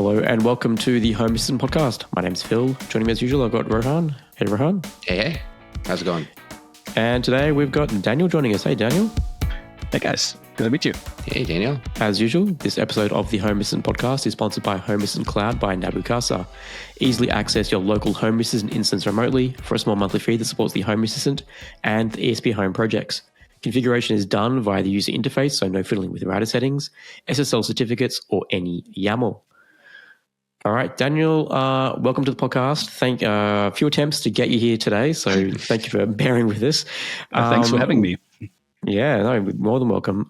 Hello and welcome to the Home Assistant Podcast. My name's Phil. Joining me as usual, I've got Rohan. Hey, Rohan. Hey. How's it going? And today we've got Daniel joining us. Hey, Daniel. Hey, guys. Good to meet you. Hey, Daniel. As usual, this episode of the Home Assistant Podcast is sponsored by Home Assistant Cloud by Nabu Casa. Easily access your local Home Assistant instance remotely for a small monthly fee that supports the Home Assistant and the ESPHome projects. Configuration is done via the user interface, so no fiddling with router settings, SSL certificates, or any YAML. All right, Daniel, welcome to the podcast. A few attempts to get you here today, so thank you for bearing with us. Thanks for having me. Yeah, no, more than welcome.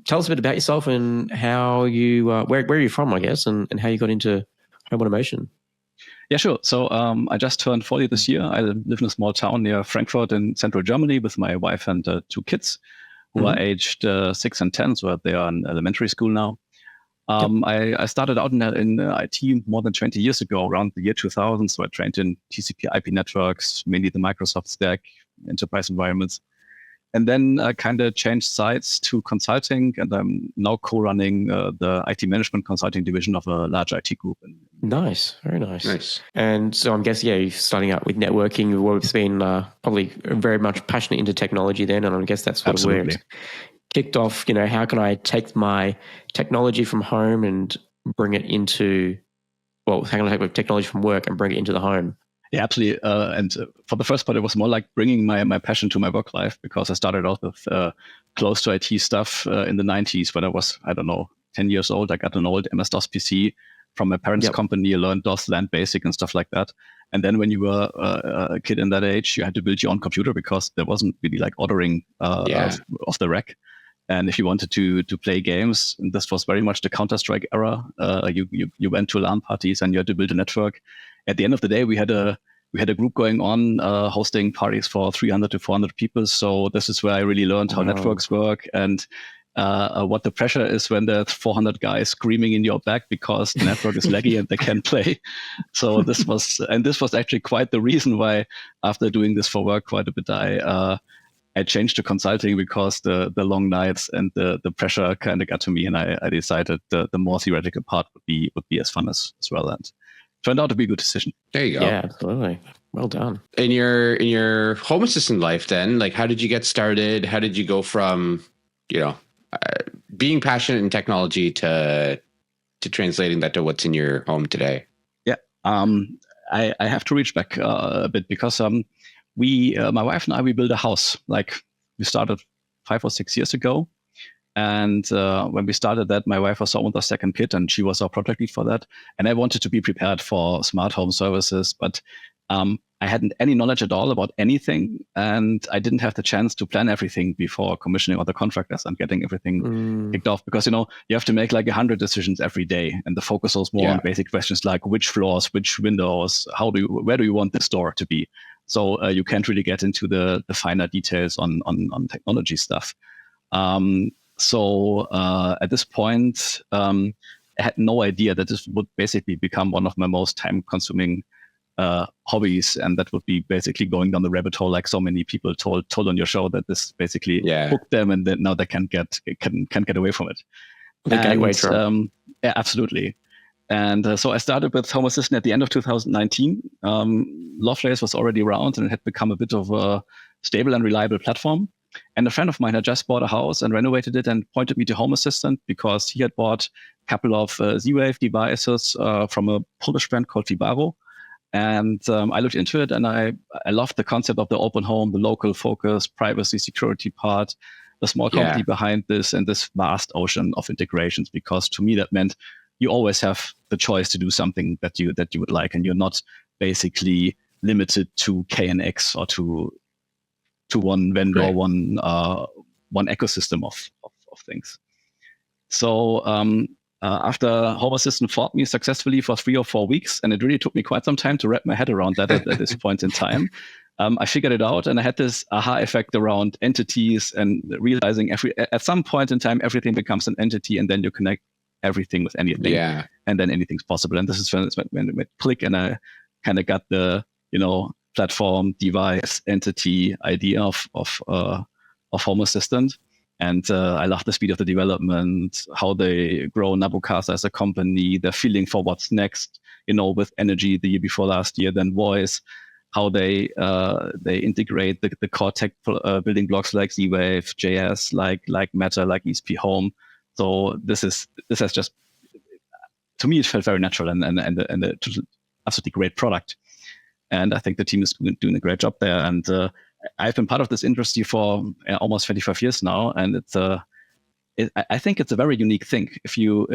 Tell us a bit about yourself and how you, where are you from, I guess, and how you got into home automation. Yeah, sure. So I just turned 40 this year. I live in a small town near Frankfurt in central Germany with my wife and two kids who are aged 6 and 10, so they are in elementary school now. I started out in IT more than 20 years ago, around the year 2000. So I trained in TCP IP networks, mainly the Microsoft stack, enterprise environments. And then I kind of changed sides to consulting, and I'm now co-running the IT management consulting division of a large IT group. Nice, very nice. Nice. And so I'm guessing, you're starting out with networking. You've always been probably very much passionate into technology then, and I guess that's sort of where it kicked off. How can I take my technology from home and bring it into, how can I take my technology from work and bring it into the home? Yeah, absolutely. And for the first part, it was more like bringing my passion to my work life, because I started out with close to IT stuff in the 90s when I was, 10 years old. I got an old MS-DOS PC from my parents' company. I learned DOS, LAN Basic and stuff like that. And then when you were a kid in that age, you had to build your own computer because there wasn't really like ordering of the rack. And if you wanted to play games, and this was very much the Counter-Strike era, you went to LAN parties and you had to build a network. At the end of the day, we had a group going on, hosting parties for 300 to 400 people. So this is where I really learned how networks work and what the pressure is when there's 400 guys screaming in your back because the network is laggy and they can't play. So this was actually quite the reason why, after doing this for work quite a bit, I changed to consulting, because the long nights and the pressure kind of got to me, and I decided the more theoretical part would be as fun as well. And turned out to be a good decision. There you go. Yeah, absolutely. Well done. In your home assistant life then, like, how did you get started? How did you go from, being passionate in technology to translating that to what's in your home today? Yeah. I have to reach back a bit, because my wife and I, we built a house. Like, we started 5 or 6 years ago. And when we started that, my wife was almost our second kid, and she was our project lead for that. And I wanted to be prepared for smart home services, but I hadn't any knowledge at all about anything. And I didn't have the chance to plan everything before commissioning all the contractors and getting everything kicked off. Because, you have to make like 100 decisions every day. And the focus was more on basic questions like which floors, which windows, where do you want this door to be? So you can't really get into the finer details on technology stuff. So at this point, I had no idea that this would basically become one of my most time-consuming hobbies, and that would be basically going down the rabbit hole, like so many people told on your show, that this basically hooked them, and then now they can't get away from it. The gateway drug. Yeah, absolutely. And so I started with Home Assistant at the end of 2019. Lovelace was already around, and it had become a bit of a stable and reliable platform. And a friend of mine had just bought a house and renovated it and pointed me to Home Assistant, because he had bought a couple of Z-Wave devices from a Polish brand called Vibaro. And I looked into it, and I loved the concept of the open home, the local focus, privacy, security part, the small company behind this, and this vast ocean of integrations. Because to me, that meant you always have the choice to do something that you would like, and you're not basically limited to KNX or to one vendor, one ecosystem of things. So after Home Assistant fought me successfully for 3 or 4 weeks, and it really took me quite some time to wrap my head around that at this point in time, I figured it out, and I had this aha effect around entities and realizing at some point in time, everything becomes an entity, and then you connect everything with anything, and then anything's possible. And this is when it went click, and I kind of got the platform, device, entity idea of Home Assistant. And I love the speed of the development, how they grow Nabucasa as a company, their feeling for what's next, with energy the year before last year, then voice, how they integrate the core tech building blocks like Z-Wave, JS, like Matter, like ESPHome. So this has just, to me, it felt very natural and a absolutely great product. And I think the team is doing a great job there. And I've been part of this industry for almost 25 years now, and I think it's a very unique thing. If you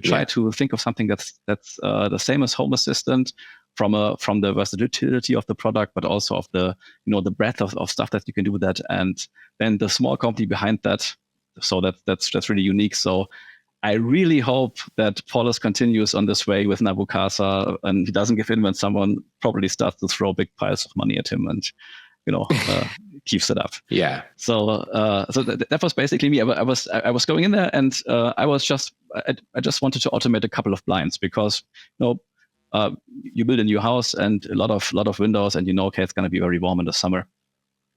try to think of something that's the same as Home Assistant from the versatility of the product, but also of the the breadth of stuff that you can do with that, and then the small company behind that. So that's really unique. So I really hope that Paulus continues on this way with Nabucasa, and he doesn't give in when someone probably starts to throw big piles of money at him and keeps it up. Yeah. So that was basically me. I was going in there, and I just wanted to automate a couple of blinds because you build a new house and a lot of windows, and okay, it's going to be very warm in the summer,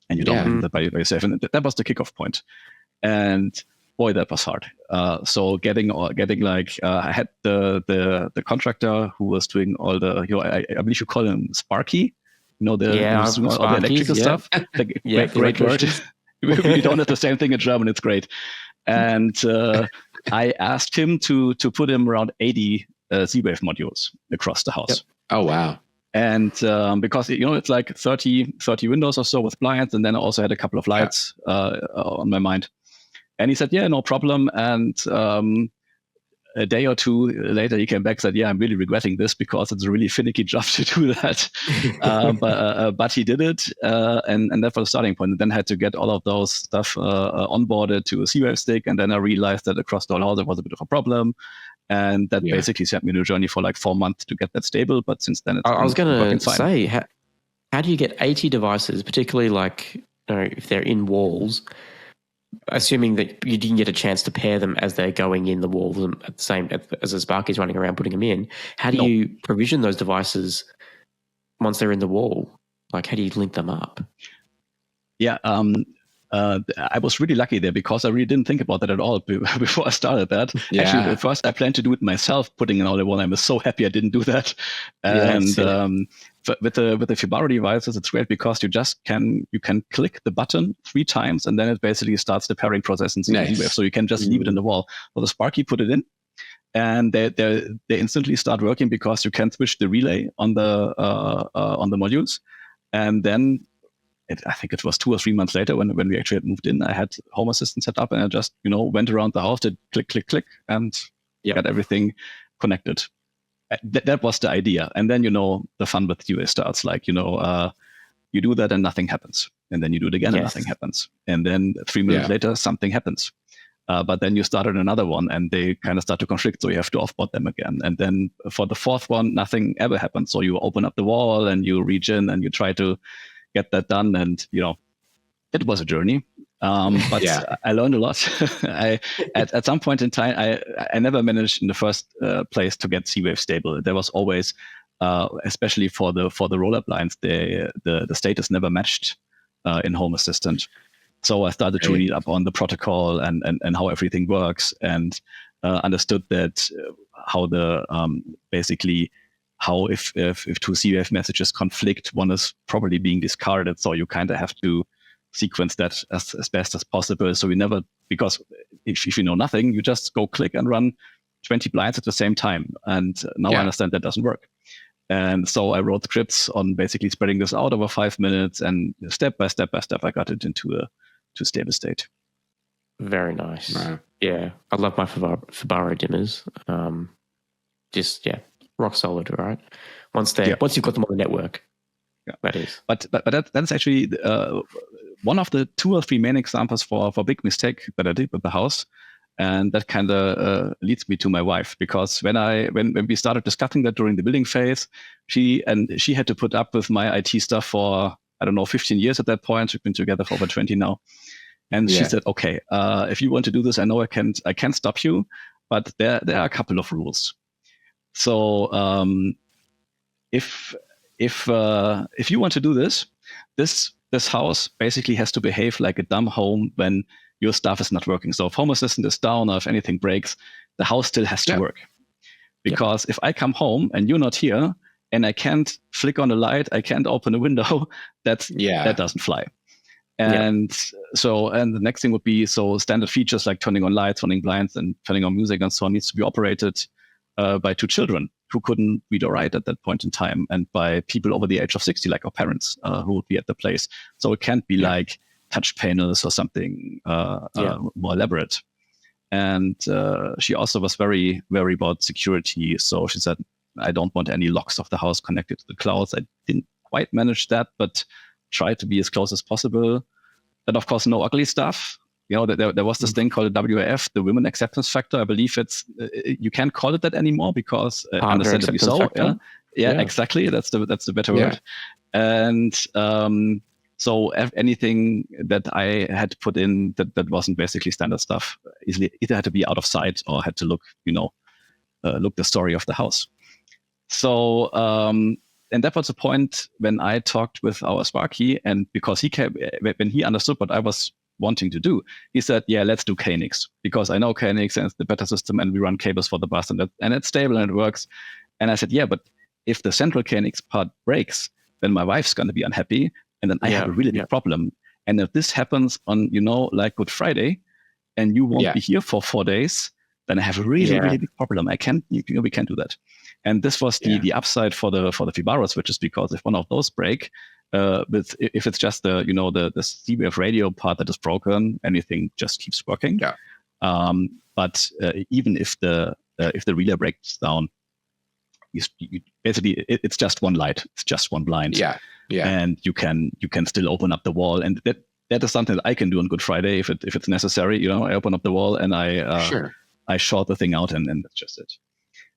and you don't want that by yourself. And that was the kickoff point. And boy, that was hard. So getting like I had the contractor who was doing all the I believe you call him Sparky. All the electrical stuff. Great word. We don't have the same thing in German. It's great. And I asked him to put him around 80 Z-Wave modules across the house. Yep. Oh wow. And because it's like 30 windows or so with blinds, and then I also had a couple of lights on my mind. And he said, yeah, no problem. And a day or two later, he came back and said, yeah, I'm really regretting this because it's a really finicky job to do that. But he did it. And that was the starting point. And then I had to get all of those stuff onboarded to a Z-Wave stick. And then I realized that across the whole house, it was a bit of a problem. And that basically sent me on a journey for like 4 months to get that stable. But since then, I was going to say, how do you get 80 devices, particularly like if they're in walls, assuming that you didn't get a chance to pair them as they're going in the walls at the same as a Sparky's running around putting them in? How do you provision those devices once they're in the wall? Like, how do you link them up? Yeah, I was really lucky there because I really didn't think about that at all before I started that. Yeah. Actually, at first I planned to do it myself, putting in all the wall. I was so happy I didn't do that. And with the Fibaro devices, it's great because you can click the button 3 times and then it basically starts the pairing process in Z-Wave. So you can just leave it in the wall. So the Sparky put it in, and they instantly start working because you can switch the relay on the modules, and then. I think it was 2 or 3 months later when we actually had moved in, I had Home Assistant set up and I just, went around the house, did click, click, click, and got everything connected. That was the idea. And then, the fun with UA starts. Like, you do that and nothing happens. And then you do it again and nothing happens. And then 3 minutes later, something happens. But then you started another one and they kind of start to conflict. So you have to offboard them again. And then for the 4th one, nothing ever happens. So you open up the wall and you reach in and you try to get that done, and it was a journey, but I learned a lot. At some point in time, I never managed in the first place to get Z-Wave stable. There was always, especially for the roller blinds, the status never matched in Home Assistant. So I started to read up on the protocol and how everything works, and understood that how the basically. How if 2 Z-Wave messages conflict, one is probably being discarded. So you kind of have to sequence that as best as possible. So because if you know nothing, you just go click and run 20 blinds at the same time. And now I understand that doesn't work. And so I wrote scripts on basically spreading this out over 5 minutes, and step by step, I got it into a stable state. Very nice. Wow. Yeah, I love my Fibaro dimmers. Rock solid, right? Once you've got them on the network, that is. But that's actually one of the 2 or 3 main examples for big mistake that I did with the house, and that kind of leads me to my wife, because when we started discussing that during the building phase, she had to put up with my IT stuff for 15 years at that point. We've been together for over 20 now, and she said, "Okay, if you want to do this, I know I can stop you, but there are a couple of rules." So if you want to do this house basically has to behave like a dumb home when your stuff is not working. So if Home Assistant is down or if anything breaks, the house still has to work. Because if I come home and you're not here and I can't flick on a light, I can't open a window, that doesn't fly. And and the next thing would be, so standard features like turning on lights, running blinds, and turning on music and so on needs to be operated by 2 children who couldn't read or write at that point in time, and by people over the age of 60, like our parents, who would be at the place. So it can't be like touch panels or something more elaborate. And she also was very, very about security. So she said, I don't want any locks of the house connected to the clouds. I didn't quite manage that, but tried to be as close as possible. And of course, no ugly stuff. You know, there was this thing called the WAF, the Women Acceptance Factor. I believe you can't call it that anymore because understandably so. Yeah, exactly. That's the better word. And so anything that I had put in that wasn't basically standard stuff, either had to be out of sight or had to look the story of the house. So, and that was the point when I talked with our Sparky, and because when he understood what I was wanting to do, he said, yeah, let's do KNX, because I know KNX and it's the better system, and we run cables for the bus, and it's stable and it works. And I said, yeah, but if the central KNX part breaks, then my wife's going to be unhappy, and then I have a really big problem. And if this happens on, like Good Friday, and you won't be here for 4 days, then I have a really, really big problem. we can't do that. And this was the upside for the Fibaro switches, because if one of those break, if it's just the C-wave radio part that is broken, anything just keeps working. But even if the relay breaks down, you basically it's just one light, it's just one blind. And you can still open up the wall, and that is something that I can do on Good Friday if it's necessary. I open up the wall and I short the thing out, and that's just it.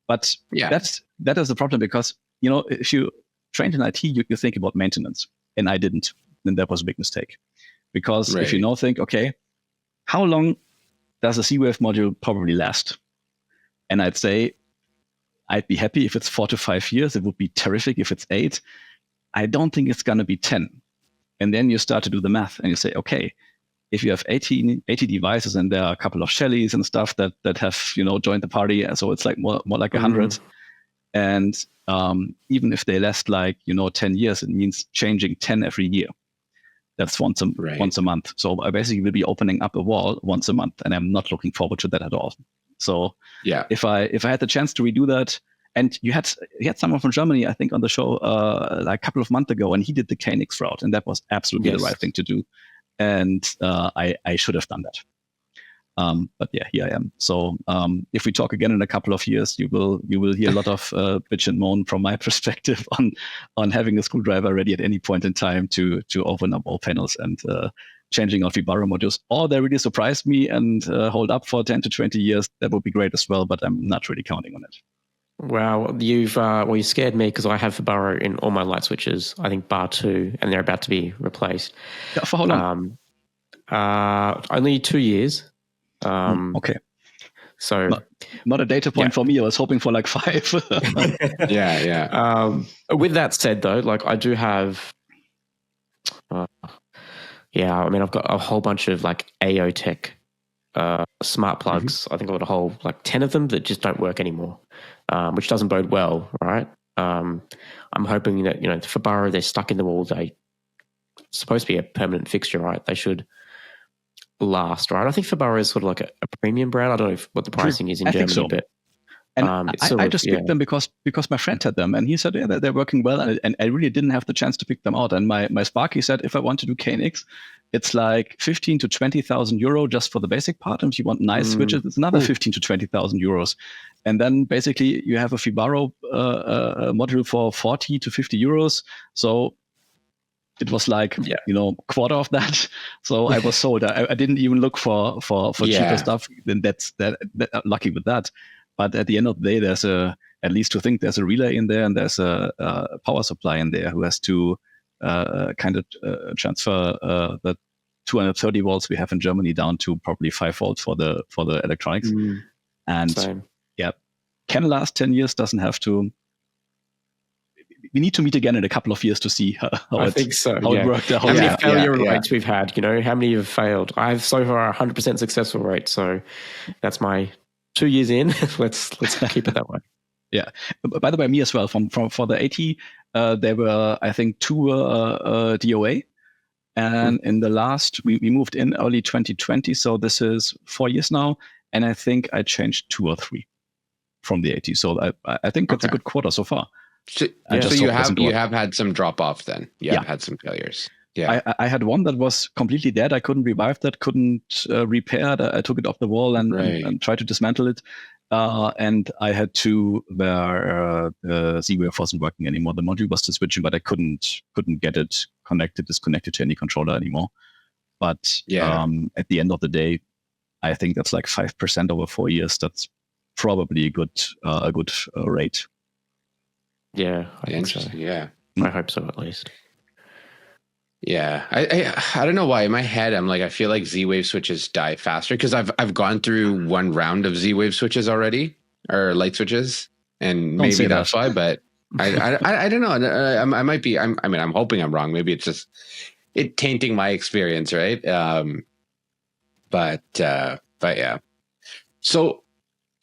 But that is the problem, because if you trained in IT, you think about maintenance, and I didn't, and that was a big mistake. Because if you think, okay, how long does a C-Wave module probably last? And I'd say I'd be happy if it's 4 to 5 years. It would be terrific if it's 8. I don't think it's going to be 10. And then you start to do the math, and you say, okay, if you have 80 devices, and there are a couple of Shellys and stuff that have joined the party, so it's like more like 100. And even if they last 10 years, it means changing 10 every year. That's once a month. So I basically will be opening up a wall once a month, and I'm not looking forward to that at all. So if I had the chance to redo that, and you had someone from Germany, I think, on the show a couple of months ago, and he did the KNX route, and that was absolutely the right thing to do. And I should have done that. But here I am. So if we talk again in a couple of years, you will hear a lot of bitch and moan from my perspective on having a screwdriver ready at any point in time to open up all panels and changing out Fibaro modules. Or they really surprise me and hold up for 10 to 20 years. That would be great as well, but I'm not really counting on it. Wow, you scared me, because I have Fibaro in all my light switches, I think bar 2, and they're about to be replaced. For how long? Only 2 years. Okay. So not a data point for me. I was hoping for 5. With that said, though, I do have, I've got a whole bunch of AO Tech smart plugs. I think I've got a whole 10 of them that just don't work anymore, which doesn't bode well, right? I'm hoping that the Fibaro, they're stuck in the wall. They supposed to be a permanent fixture, right? They should last, right? I think Fibaro is sort of a premium brand. I don't know what the pricing is in Germany, so. But and I just picked them because my friend had them, and he said they're working well, and I really didn't have the chance to pick them out. And my Sparky said, if I want to do KNX, it's 15 to 20,000 euro just for the basic part, and if you want nice switches, it's another 15 to 20,000 euros. And then basically you have a Fibaro module for 40 to 50 euros. So it was quarter of that. So I was sold. I didn't even look for cheaper stuff. Then that's lucky with that. But at the end of the day, there's at least to think there's a relay in there, and there's a power supply in there who has to transfer the 230 volts we have in Germany down to probably 5 volts for the electronics. And can last 10 years, doesn't have to. we need to meet again in a couple of years to see how I it think so. how Yeah. it worked out. How many Yeah, failure yeah. rates we've had? How many have failed? I have so far 100% successful rate. So that's my 2 years in. let's keep it that way. Yeah. By the way, me as well. For the 80, there were, I think, 2 DOA. And in the last, we moved in early 2020. So this is 4 years now. And I think I changed 2 or 3 from the 80. So I think that's a good quarter so far. So, I just so hope you have had some drop off then. You have had some failures. Yeah. I had one that was completely dead. I couldn't revive that, couldn't repair it. I took it off the wall and tried to dismantle it. And I had 2 where the Z-Wave wasn't working anymore. The module was still switching, but I couldn't get it disconnected to any controller anymore. But at the end of the day, I think that's like 5% over 4 years. That's probably a good rate. Yeah. I think so. Yeah. I hope so, at least. Yeah, I don't know why in my head I'm like I feel like Z-Wave switches die faster because I've gone through 1 round of Z-Wave switches already or light switches, and maybe that's why. But I don't know. I might be. I'm hoping I'm wrong. Maybe it's just it tainting my experience, right? But yeah. So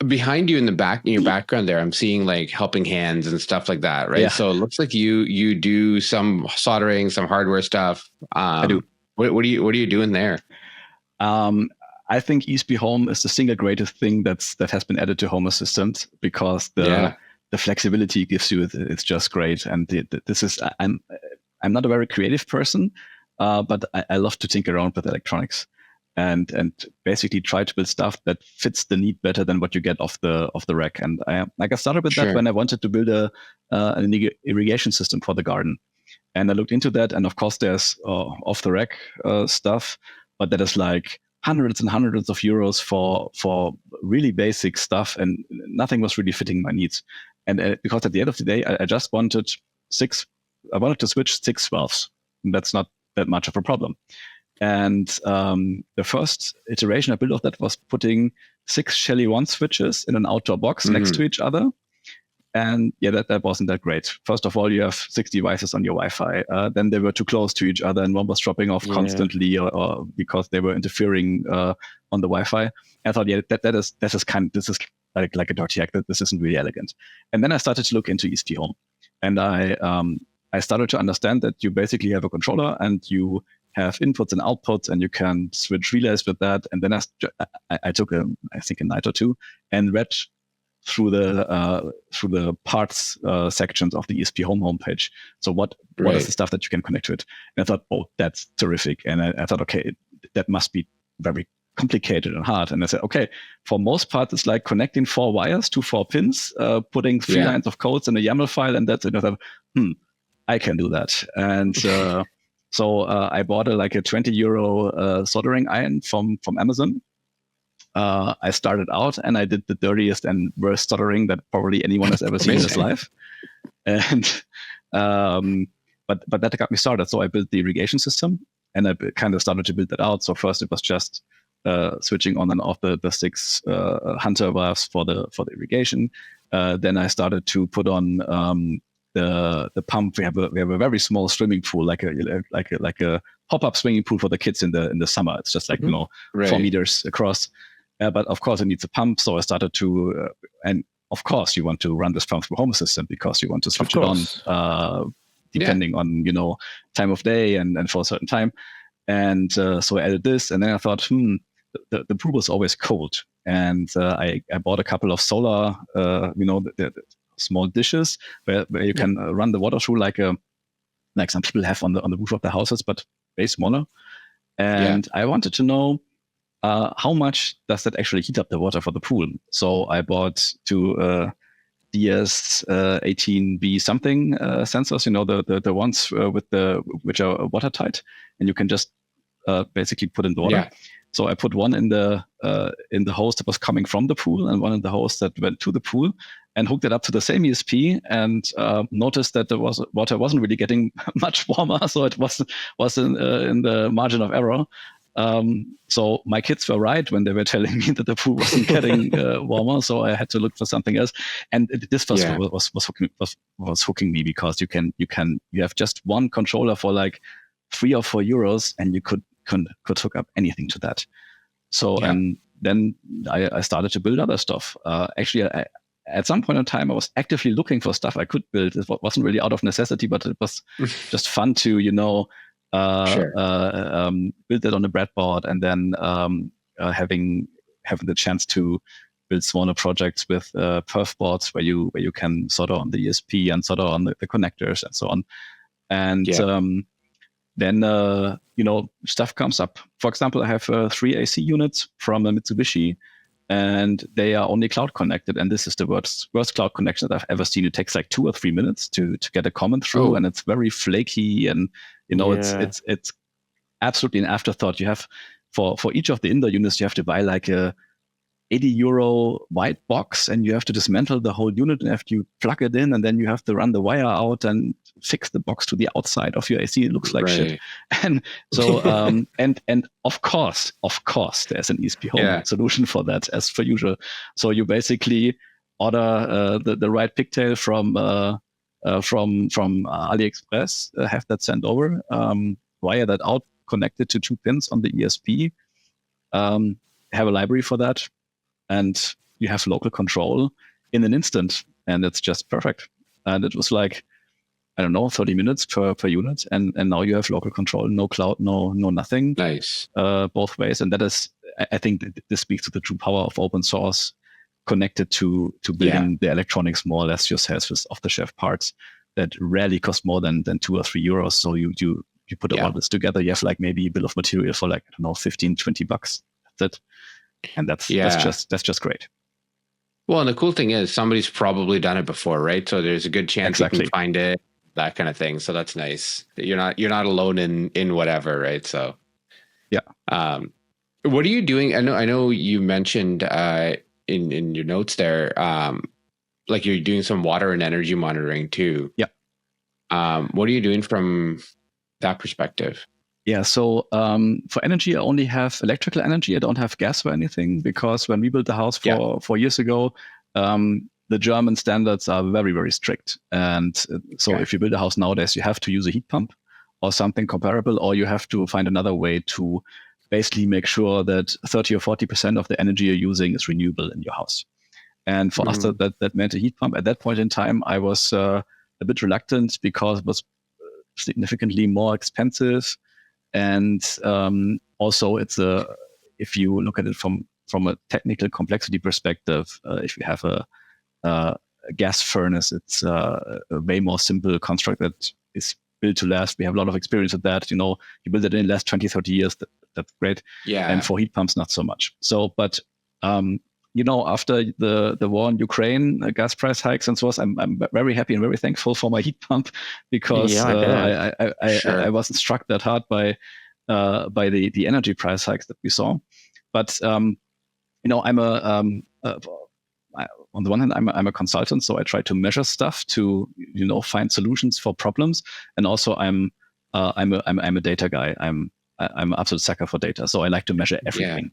behind you in your background there, I'm seeing like helping hands and stuff like that, right? Yeah. So it looks like you do some soldering, some hardware stuff. I do. What are you doing there? I think ESPHome is the single greatest thing that has been added to Home Assistant because the flexibility it gives you, it's just great. And this is I'm not a very creative person, but I love to tinker around with electronics. And basically try to build stuff that fits the need better than what you get off the rack. And I got started with that when I wanted to build an irrigation system for the garden. And I looked into that, and of course there's off the rack stuff, but that is like hundreds and hundreds of euros for really basic stuff, and nothing was really fitting my needs. And because at the end of the day, I just wanted to switch 6 valves. And that's not that much of a problem. And the first iteration I built of that was putting 6 Shelly 1 switches in an outdoor box next to each other. And that wasn't that great. First of all, you have 6 devices on your Wi-Fi. Then they were too close to each other, and one was dropping off constantly, or because they were interfering on the Wi-Fi. I thought, this is like a dirty hack. This isn't really elegant. And then I started to look into ESPHome, and I started to understand that you basically have a controller and you have inputs and outputs, and you can switch relays with that. And then I took a night or 2 and read through the parts sections of the ESPHome homepage. So what is the stuff that you can connect to it? And I thought, oh, that's terrific. And I thought, okay, that must be very complicated and hard. And I said, okay, for most parts, it's like connecting 4 wires to 4 pins, putting 3 lines of codes in a YAML file, and that's it. I thought, I can do that. And so I bought a 20 euro soldering iron from Amazon. I started out and I did the dirtiest and worst soldering that probably anyone has ever seen in his life. And but that got me started. So I built the irrigation system, and I kind of started to build that out. So first it was just switching on and off the 6 Hunter valves for the irrigation. Then I started to put on the pump. We have a very small swimming pool, like a pop-up swimming pool for the kids in the summer. It's just 4 meters across. But of course it needs a pump. So I started to, and of course you want to run this pump through Home Assistant because you want to switch it on depending on, time of day and for a certain time. And so I added this, and then I thought, the pool was always cold. And I bought a couple of solar, the small dishes where you can run the water through like some people have on the roof of their houses, but way smaller. And I wanted to know how much does that actually heat up the water for the pool. So I bought 2 DS18B something sensors, the ones which are watertight, and you can just basically put in the water. So I put one in the hose that was coming from the pool and one in the hose that went to the pool, and hooked it up to the same ESP, and noticed that the water wasn't really getting much warmer, so it was in the margin of error. So my kids were right when they were telling me that the pool wasn't getting warmer. So I had to look for something else. And this was hooking me, because you have just one controller for like €3 or €4, and you could hook up anything to that. So and then I started to build other stuff. Actually, at some point in time, I was actively looking for stuff I could build. It wasn't really out of necessity, but it was just fun to, build that on a breadboard, and then having the chance to build smaller projects with perf boards where you can solder on the ESP and solder on the connectors and so on. And then stuff comes up. For example, I have 3 AC units from Mitsubishi, and they are only cloud connected. And this is the worst cloud connection that I've ever seen. It takes like 2 or 3 minutes to get a comment through, and it's very flaky. And it's absolutely an afterthought. You have for each of the indoor units, you have to buy like a €80 white box, and you have to dismantle the whole unit, and have to plug it in, and then you have to run the wire out and fix the box to the outside of your AC. It looks like shit. And so, and of course, there's an ESPHome solution for that, as per usual. So you basically order the right pigtail from AliExpress, have that sent over, wire that out, connect it to 2 pins on the ESP, have a library for that, and you have local control in an instant, and it's just perfect. And it was like, I don't know, 30 minutes per unit, and now you have local control, no cloud, no nothing. Nice. Both ways, and that is, I think, this speaks to the true power of open source, connected to building the electronics more or less yourself with off-the-shelf parts that rarely cost more than €2 or €3. So you put all this together, you have like maybe a bill of material for like, I don't know, $15, $20. That's it. And that's just great. Well, and the cool thing is somebody's probably done it before, right? So there's a good chance you can find it, that kind of thing. So that's nice. You're not alone in whatever, right? So what are you doing? I know you mentioned in your notes there, like you're doing some water and energy monitoring too. Yeah. What are you doing from that perspective? Yeah, so for energy, I only have electrical energy. I don't have gas or anything, because when we built the house 4 years ago, the German standards are very, very strict. And so if you build a house nowadays, you have to use a heat pump or something comparable, or you have to find another way to basically make sure that 30 or 40% of the energy you're using is renewable in your house. And for us, that meant a heat pump. At that point in time, I was a bit reluctant, because it was significantly more expensive. And also, if you look at it from a technical complexity perspective, if you have a gas furnace, it's a way more simple construct that is built to last. We have a lot of experience with that. You build it in the last 20, 30 years. That's great. Yeah. And for heat pumps, not so much. So, but after the war in Ukraine, gas price hikes and so on, I'm very happy and very thankful for my heat pump, because I wasn't struck that hard by the energy price hikes that we saw. But I'm on the one hand, I'm a consultant, so I try to measure stuff to find solutions for problems, and also I'm a data guy. I'm an absolute sucker for data, so I like to measure everything.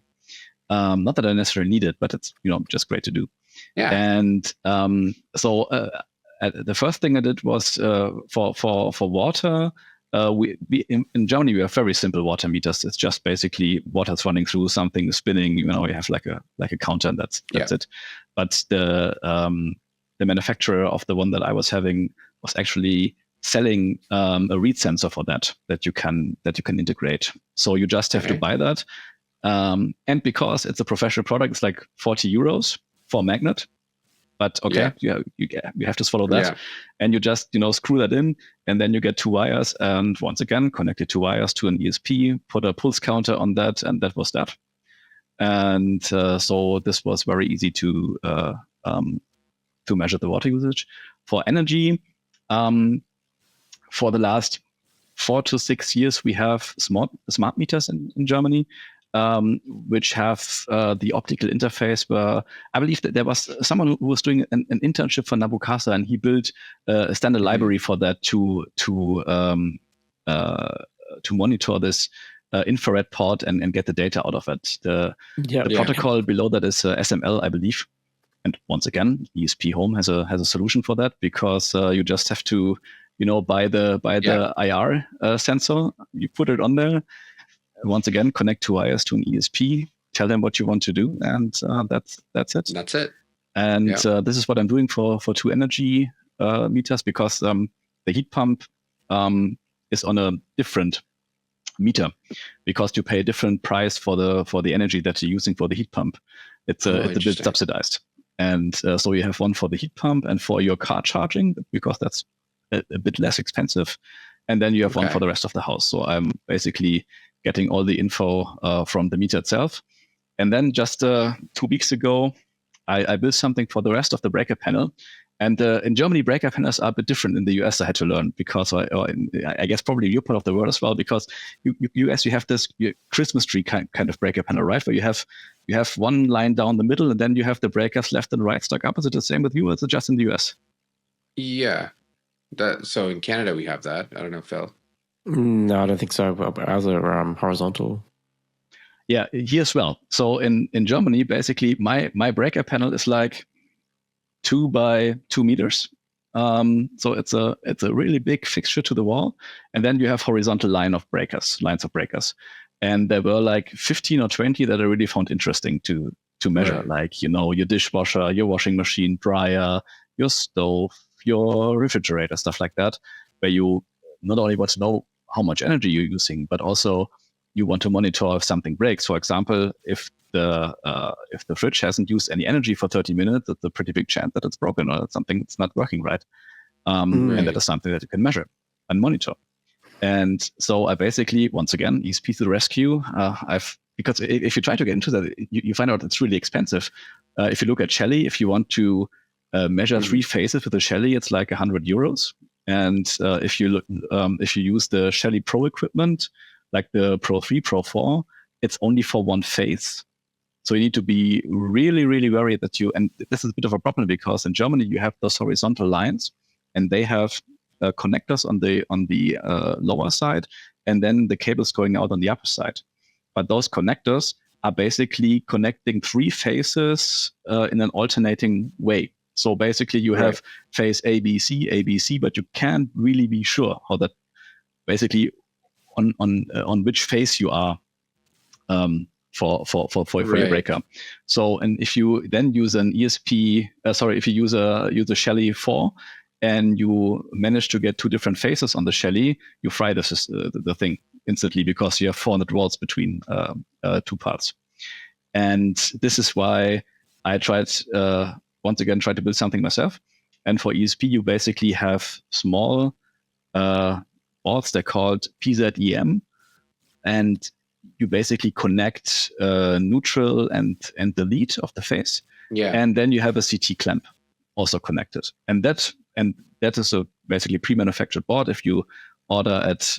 Yeah. Not that I necessarily need it, but it's just great to do. Yeah. And so the first thing I did was for water. We in Germany, we have very simple water meters. It's just basically water's running through, something spinning. You have like a counter, and that's it. But the manufacturer of the one that I was having was actually selling a read sensor for that you can integrate. So you just have to buy that. And because it's a professional product, it's like €40 for a magnet. But you have to swallow that, and you just screw that in, and then you get 2 wires, and once again connect the 2 wires to an ESP, put a pulse counter on that, and that was that. And so this was very easy to measure the water usage. For energy, for the last 4 to 6 years, we have smart meters in Germany. Which have the optical interface, where I believe that there was someone who was doing an internship for Nabukasa, and he built a standard library for that to monitor this. infrared port and get the data out of it. The protocol below that is SML, I believe. And once again, ESPHome has a solution for that, because you just have to, buy the IR sensor, you put it on there. Once again, connect two wires to an ESP, tell them what you want to do, and that's it. That's it. And this is what I'm doing for 2 energy meters, because the heat pump is on a different meter, because you pay a different price for the energy that you're using for the heat pump. It's a bit subsidized. And so you have one for the heat pump and for your car charging, because that's a bit less expensive. And then you have one for the rest of the house. So I'm basically getting all the info from the meter itself. And then just 2 weeks ago, I built something for the rest of the breaker panel. And in Germany, breaker panels are a bit different. In the US, I had to learn, because I guess probably your part of the world as well, because you have this Christmas tree kind of breaker panel, right? Where you have one line down the middle, and then you have the breakers left and right stuck up. Is it the same with you, or is it just in the US? Yeah. So in Canada, we have that. I don't know, Phil. No, I don't think so. Ours are horizontal. Yeah, here as well. So in Germany, basically, my breaker panel is like 2 by 2 meters. So it's a really big fixture to the wall, and then you have horizontal lines of breakers. And there were like 15 or 20 that I really found interesting to measure, Right. like your dishwasher, your washing machine, dryer, your stove, your refrigerator, stuff like that, where you not only want to know how much energy you're using, but also you want to monitor if something breaks. For example, if the fridge hasn't used any energy for 30 minutes, it's a pretty big chance that it's broken or something that's not working right. And that is something that you can measure and monitor. And so I basically, once again, ESP to the rescue. Because if you try to get into that, you find out it's really expensive. If you look at Shelly, if you want to measure 3 phases with a Shelly, it's like €100. And if you use the Shelly Pro equipment, like the Pro 3, Pro 4, it's only for 1 phase. So you need to be really, really worried that and this is a bit of a problem, because in Germany you have those horizontal lines, and they have connectors on the lower side, and then the cables going out on the upper side. But those connectors are basically connecting 3 phases in an alternating way. So basically you have phase A, B, C, but you can't really be sure how that basically on which phase you are for your breaker. So, and if you then use an if you use a Shelly 4 and you manage to get 2 different phases on the Shelly, you fry the thing instantly, because you have 400 volts between 2 parts. And this is why I tried to build something myself. And for ESP, you basically have small boards. They're called PZEM, and you basically connect neutral and the lead of the phase. Yeah. And then you have a CT clamp also connected. And that is a basically pre-manufactured board. If you order at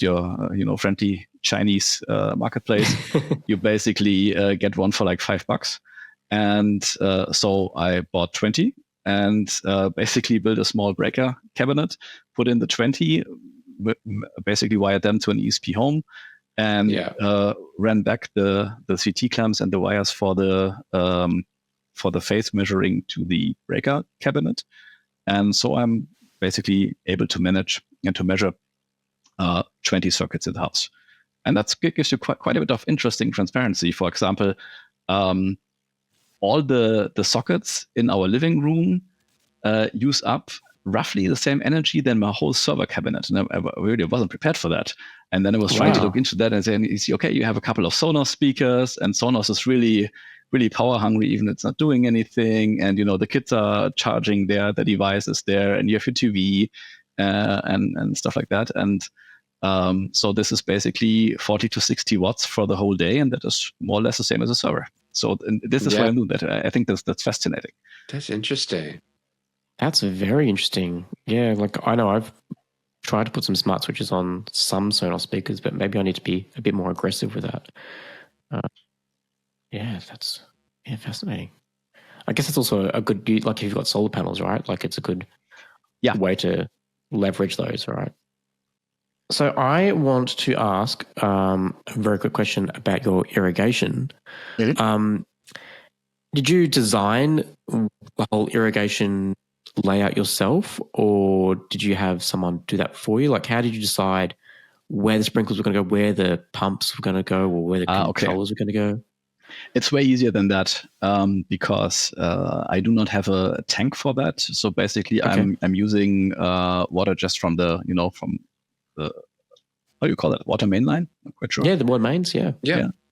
your friendly Chinese marketplace, you basically get one for like $5. And so I bought 20 and basically built a small breaker cabinet, put in the 20, basically wired them to an ESPHome, and ran back the CT clamps and the wires for the phase measuring to the breaker cabinet. And so I'm basically able to manage and to measure 20 circuits in the house. And that gives you quite a bit of interesting transparency. For example, all the sockets in our living room use up roughly the same energy than my whole server cabinet. And I really wasn't prepared for that. And then I was trying to look into that and saying, you see, okay, you have a couple of Sonos speakers, and Sonos is really, really power hungry, even if it's not doing anything. And, the kids are charging their devices there, and you have your TV and stuff like that. And so this is basically 40 to 60 watts for the whole day. And that is more or less the same as a server. So this is why I'm doing that. I think that's fascinating. That's interesting. That's very interesting. Yeah, like I know I've tried to put some smart switches on some Sonos speakers, but maybe I need to be a bit more aggressive with that. That's fascinating. I guess it's also a good, like if you've got solar panels, right? Like it's a good way to leverage those, right? So I want to ask a very quick question about your irrigation. Mm-hmm. Did you design the whole irrigation layout yourself, or did you have someone do that for you? Like, how did you decide where the sprinklers were going to go, where the pumps were going to go, or where the controllers were going to go? It's way easier than that because I do not have a tank for that. So basically, I'm using water just from the how do you call it, water main line? I'm quite sure. Yeah, the water mains. Yeah,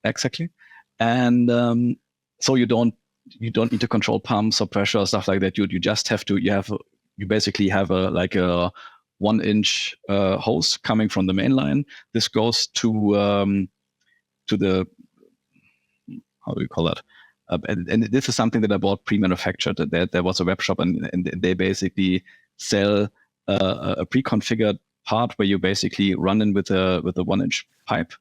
exactly. And so you don't need to control pumps or pressure or stuff like that. You just have to. You basically have a 1-inch hose coming from the main line. This goes to the, how do you call that? And this is something that I bought pre-manufactured. There was a web shop, and they basically sell a pre-configured part where you basically run in with a 1-inch pipe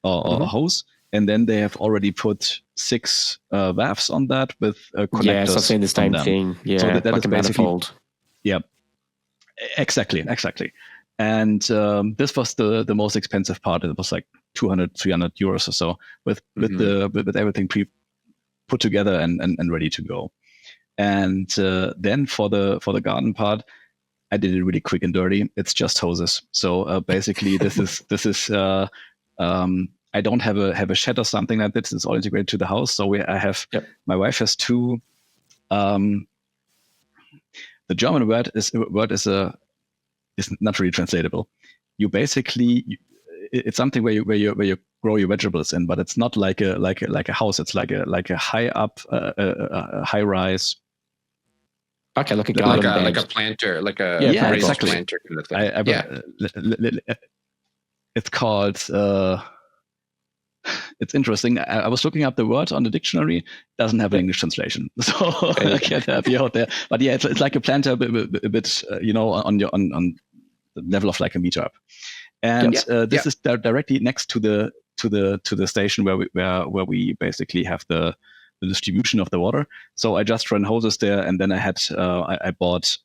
or hose, and then they have already put 6 valves on that with connectors. Yes, I've seen the same thing. Yeah, so that like is a manifold. Yeah, exactly. And this was the most expensive part. It was like 200, 300 euros or so with everything put together and ready to go. And then for the garden part, I did it really quick and dirty. It's just hoses. So basically, this is I don't have a shed or something like this. It's all integrated to the house. So my wife has 2. The German word is not really translatable. You basically it's something where you grow your vegetables in, but it's not like a house. It's like a high up, high rise. Okay, like a garden bed. Like a planter, like a exactly. planter kind of thing. It's called. It's interesting. I was looking up the word on the dictionary. Doesn't have an English translation, so I can't help you out there. But yeah, it's like a planter, a bit on the level of like a meter up. And this is directly next to the station where we basically have the distribution of the water. So I just ran hoses there, and then I bought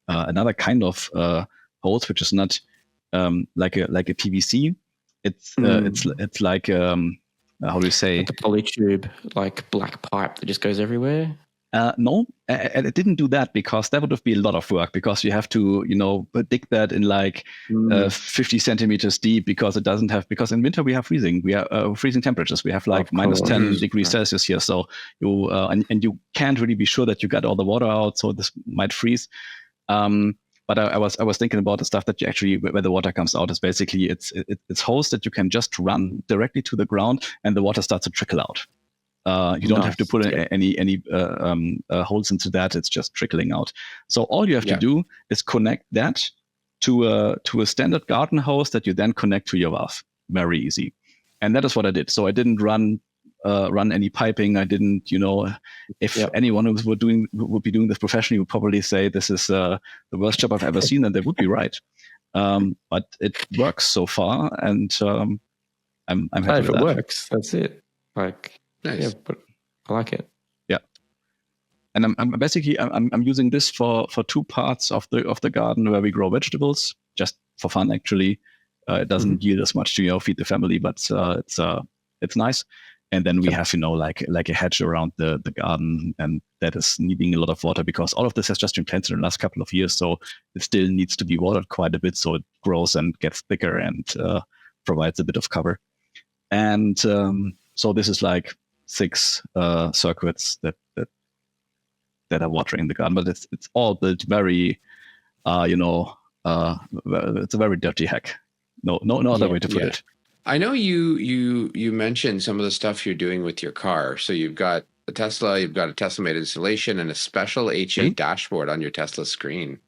another kind of hose, which is not like a PVC. It's like how do you say? Like a poly tube, like black pipe that just goes everywhere. No, it didn't do that because that would have been a lot of work, because you have to, dig that in 50 centimeters deep, because in winter we have freezing temperatures. We have like minus 10 degrees Celsius here. So you, and you can't really be sure that you got all the water out. So this might freeze. But I was thinking about the stuff that you actually, where the water comes out, is basically it's hose that you can just run directly to the ground, and the water starts to trickle out. You don't have to put any holes into that. It's just trickling out. So all you have to do is connect that to a standard garden hose that you then connect to your valve. Very easy. And that is what I did. So I didn't run any piping. I didn't, if anyone who would be doing this professionally would probably say this is the worst job I've ever seen, and they would be right. But it works so far, and I'm happy with if that. It works, that's it. Like, nice. Yeah, but I like it. Yeah, and I'm basically using this for 2 parts of the garden where we grow vegetables, just for fun. Actually, it doesn't yield as much to feed the family, but it's nice. And then we have like a hedge around the garden, and that is needing a lot of water because all of this has just been planted in the last couple of years, so it still needs to be watered quite a bit so it grows and gets thicker and provides a bit of cover. And so this is like 6 circuits that are watering the garden, but it's all built very, it's a very dirty hack. No other way to put it. I know you mentioned some of the stuff you're doing with your car. So you've got a Tesla, you've got a Tesla-made installation, and a special HA dashboard on your Tesla screen.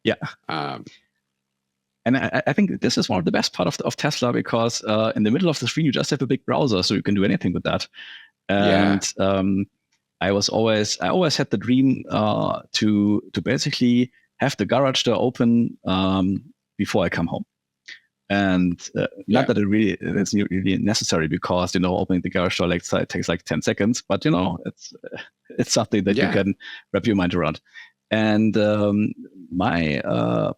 Yeah. And I think this is one of the best part of Tesla, because in the middle of the screen you just have a big browser, so you can do anything with that. And I always had the dream to basically have the garage door open before I come home. And not that it's really necessary, because opening the garage door takes like 10 seconds, but it's something that you can wrap your mind around. And my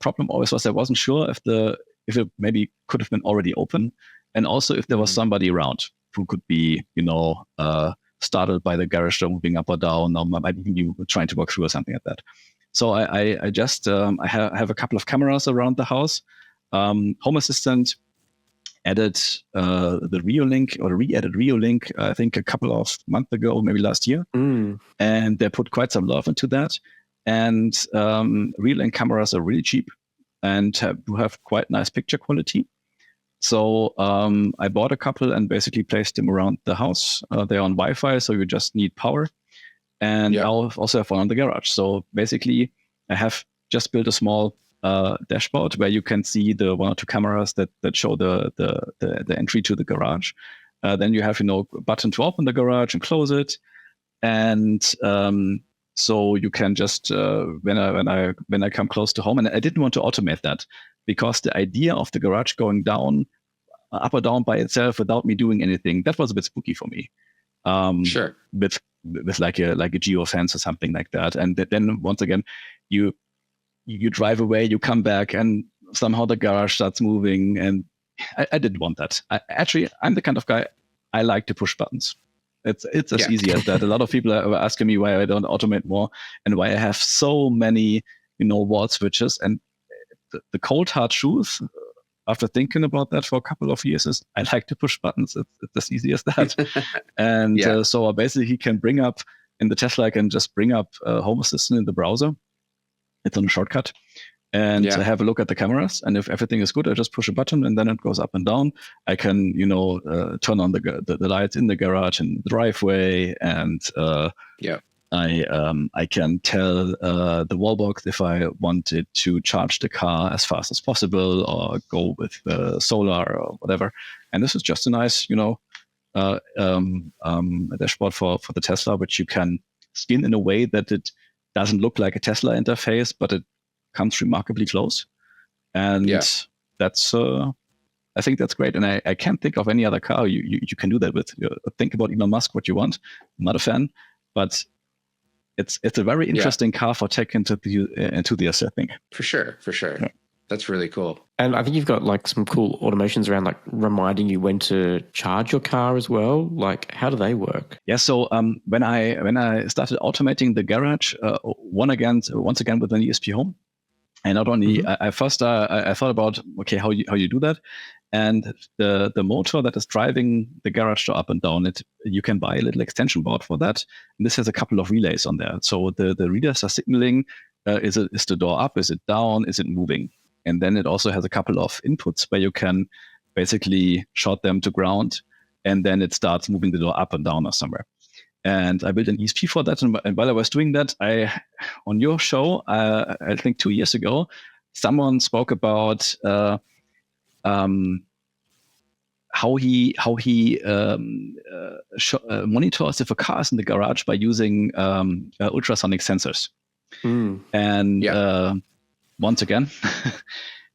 problem always was I wasn't sure if it maybe could have been already open, and also if there was somebody around who could be, startled by the garage door moving up or down, or might even be trying to walk through or something like that. So I just I have a couple of cameras around the house. Home Assistant added the Reolink, or re-added Reolink, I think a couple of months ago, maybe last year. And they put quite some love into that. And Reolink cameras are really cheap and have quite nice picture quality. So I bought a couple and basically placed them around the house. They're on Wi-Fi, so you just need power. And I also have one on the garage. So basically, I have just built a small dashboard where you can see the 1 or 2 cameras that show the entry to the garage. Then you have a button to open the garage and close it, and so you can just when I come close to home, and I didn't want to automate that because the idea of the garage going down up or down by itself without me doing anything, that was a bit spooky for me. Sure. With like a geofence or something like that, and then once again you drive away, you come back, and somehow the garage starts moving, and I didn't want that. I'm the kind of guy, I like to push buttons. It's as easy as that. A lot of people are asking me why I don't automate more and why I have so many, wall switches. And the cold hard truth, after thinking about that for a couple of years, is I like to push buttons. It's as easy as that. And so basically he can bring up, in the Tesla, I can just bring up Home Assistant in the browser. It's on a shortcut. And I have a look at the cameras. And if everything is good, I just push a button and then it goes up and down. I can, turn on the lights in the garage and the driveway. And I can tell the wall box if I wanted to charge the car as fast as possible or go with solar or whatever. And this is just a nice, a dashboard for the Tesla, which you can skin in a way that it doesn't look like a Tesla interface, but it comes remarkably close. And that's, I think that's great. And I can't think of any other car you can do that with. Think about Elon Musk, what you want. I'm not a fan, but it's a very interesting car for tech enthusiasts, I think. For sure. Yeah. That's really cool. And I think you've got like some cool automations around like reminding you when to charge your car as well. Like, how do they work? Yeah. So when I started automating the garage, once again with an ESPHome, and not only I thought about how you do that, and the motor that is driving the garage door up and down, you can buy a little extension board for that. And this has a couple of relays on there. So the readers are signaling: is the door up? Is it down? Is it moving? And then it also has a couple of inputs where you can basically short them to ground, and then it starts moving the door up and down or somewhere. And I built an ESP for that. And while I was doing that, on your show, I think 2 years ago, someone spoke about how he monitors if a car is in the garage by using ultrasonic sensors. And once again,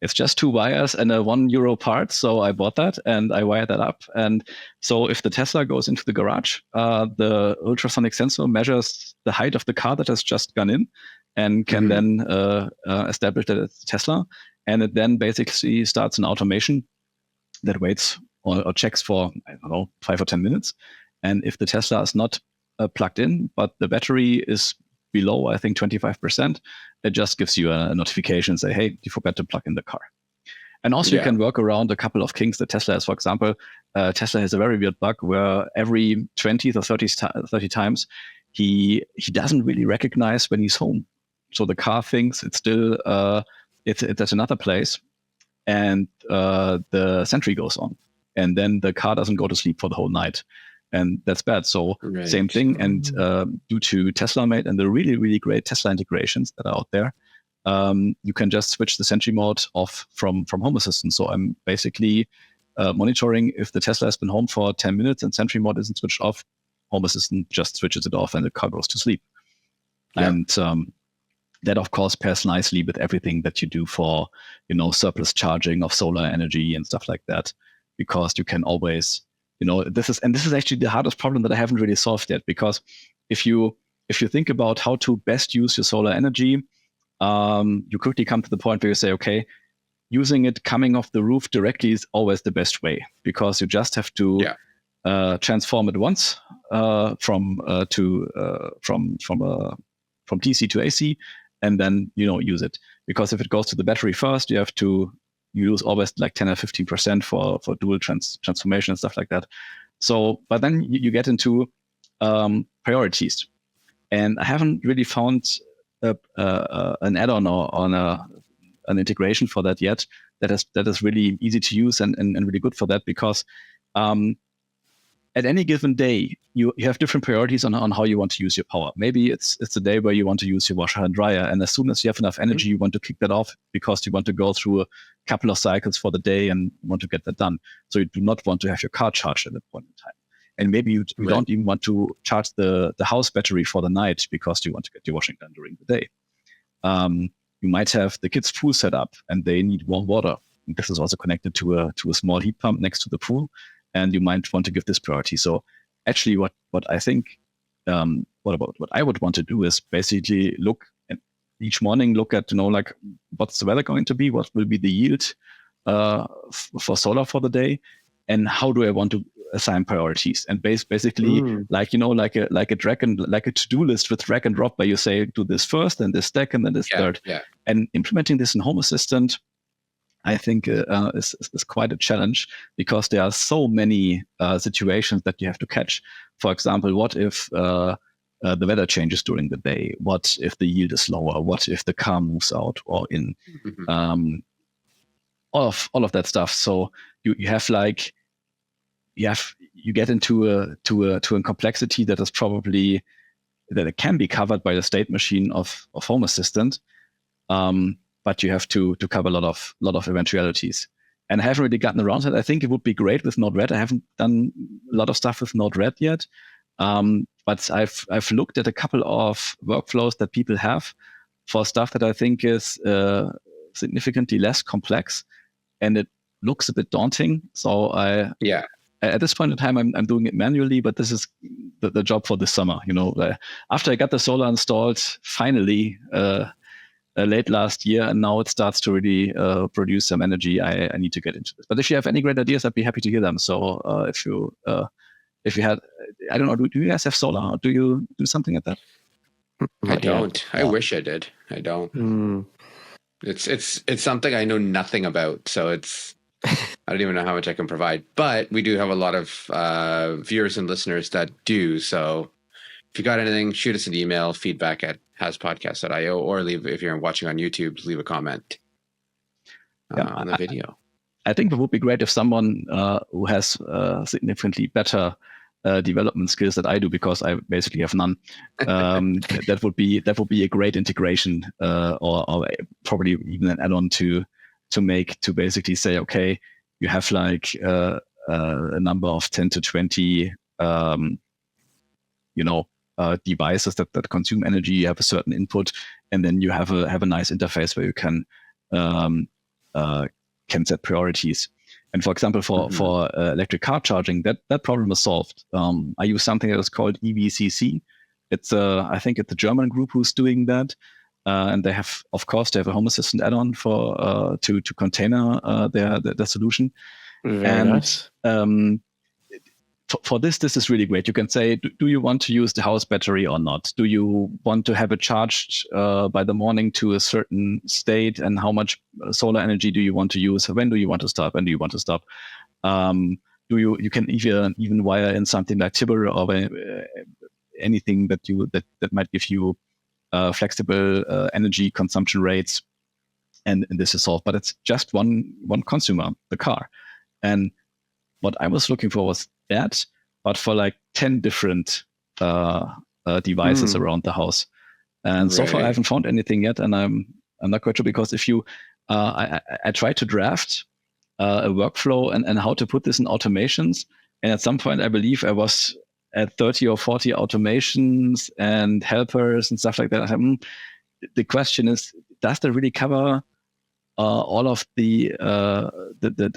it's just 2 wires and a €1 part. So I bought that and I wired that up. And so if the Tesla goes into the garage, the ultrasonic sensor measures the height of the car that has just gone in and can then establish that it's Tesla. And it then basically starts an automation that waits or checks for, 5 or 10 minutes. And if the Tesla is not plugged in, but the battery is below, I think, 25%, it just gives you a notification, say, hey, you forgot to plug in the car. And also you can work around a couple of kinks that Tesla has. For example, Tesla has a very weird bug where every 20 or 30 times, he doesn't really recognize when he's home. So the car thinks it's still, it's at another place, and the sentry goes on. And then the car doesn't go to sleep for the whole night. And that's bad. So same thing. And due to Tesla Mate and the really, really great Tesla integrations that are out there, you can just switch the Sentry mode off from Home Assistant. So I'm basically monitoring if the Tesla has been home for 10 minutes and Sentry mode isn't switched off, Home Assistant just switches it off and the car goes to sleep. And that, of course, pairs nicely with everything that you do for, surplus charging of solar energy and stuff like that, because you can always... this is actually the hardest problem that I haven't really solved yet, because if you think about how to best use your solar energy, you quickly come to the point where you say, okay, using it coming off the roof directly is always the best way, because you just have to transform it once from DC to AC, and then use it. Because if it goes to the battery first, you have to use always like 10 or 15% for dual transformation and stuff like that. So, but then you get into priorities, and I haven't really found an add-on or on an integration for that yet that is really easy to use and really good for that, because at any given day you have different priorities on how you want to use your power. Maybe it's a day where you want to use your washer and dryer, and as soon as you have enough energy, you want to kick that off because you want to go through a couple of cycles for the day and want to get that done. So you do not want to have your car charged at that point in time. And maybe you don't even want to charge the house battery for the night because you want to get your washing done during the day. You might have the kids' pool set up and they need warm water. And this is also connected to a small heat pump next to the pool, and you might want to give this priority. So actually what I think, what I would want to do is basically look at each morning, look at, like what's the weather going to be, what will be the yield for solar for the day, and how do I want to assign priorities, and basically like a drag and like a to-do list with drag and drop, where you say do this first, then this second, then this third. And implementing this in Home Assistant, I think is quite a challenge, because there are so many situations that you have to catch. For example, what if the weather changes during the day? What if the yield is lower? What if the car moves out or in? All of that stuff. So you get into a complexity that is probably that it can be covered by the state machine of Home Assistant, but you have to cover a lot of eventualities. And I haven't really gotten around to it. I think it would be great with Node-RED. I haven't done a lot of stuff with Node-RED yet, but I've looked at a couple of workflows that people have for stuff that I think is significantly less complex, and it looks a bit daunting. So at this point in time, I'm doing it manually, but this is the job for this summer. After I got the solar installed, finally, late last year, and now it starts to really produce some energy. I need to get into this. But if you have any great ideas, I'd be happy to hear them. So if you had, I don't know, do you guys have solar? Do you do something like that? I don't. I wish I did. I don't. It's something I know nothing about. So I don't even know how much I can provide, but we do have a lot of viewers and listeners that do. So if you got anything, shoot us an email, feedback@haspodcast.io, or if you're watching on YouTube, leave a comment on the video. I think it would be great if someone who has significantly better development skills that I do, because I basically have none. that would be a great integration, or probably even an add-on to basically say, okay, you have like a number of 10 to 20 devices that consume energy. You have a certain input, and then you have a nice interface where you can set priorities. And for example, for electric car charging, that problem is solved. I use something that is called EVCC. I think it's a German group who's doing that. And they have a Home Assistant add-on for to container their solution. Very nice. For this is really great. You can say, do you want to use the house battery or not? Do you want to have it charged by the morning to a certain state? And how much solar energy do you want to use? When do you want to stop? When do you want to stop? You can even wire in something like Tibber or anything that might give you flexible energy consumption rates, and this is solved. But it's just one consumer, the car. And what I was looking for was that, but for like 10 different devices around the house. And so far I haven't found anything yet, and I'm not quite sure, because if you I tried to draft a workflow and how to put this in automations, and at some point I believe I was at 30 or 40 automations and helpers and stuff like that. The question is, does that really cover all of the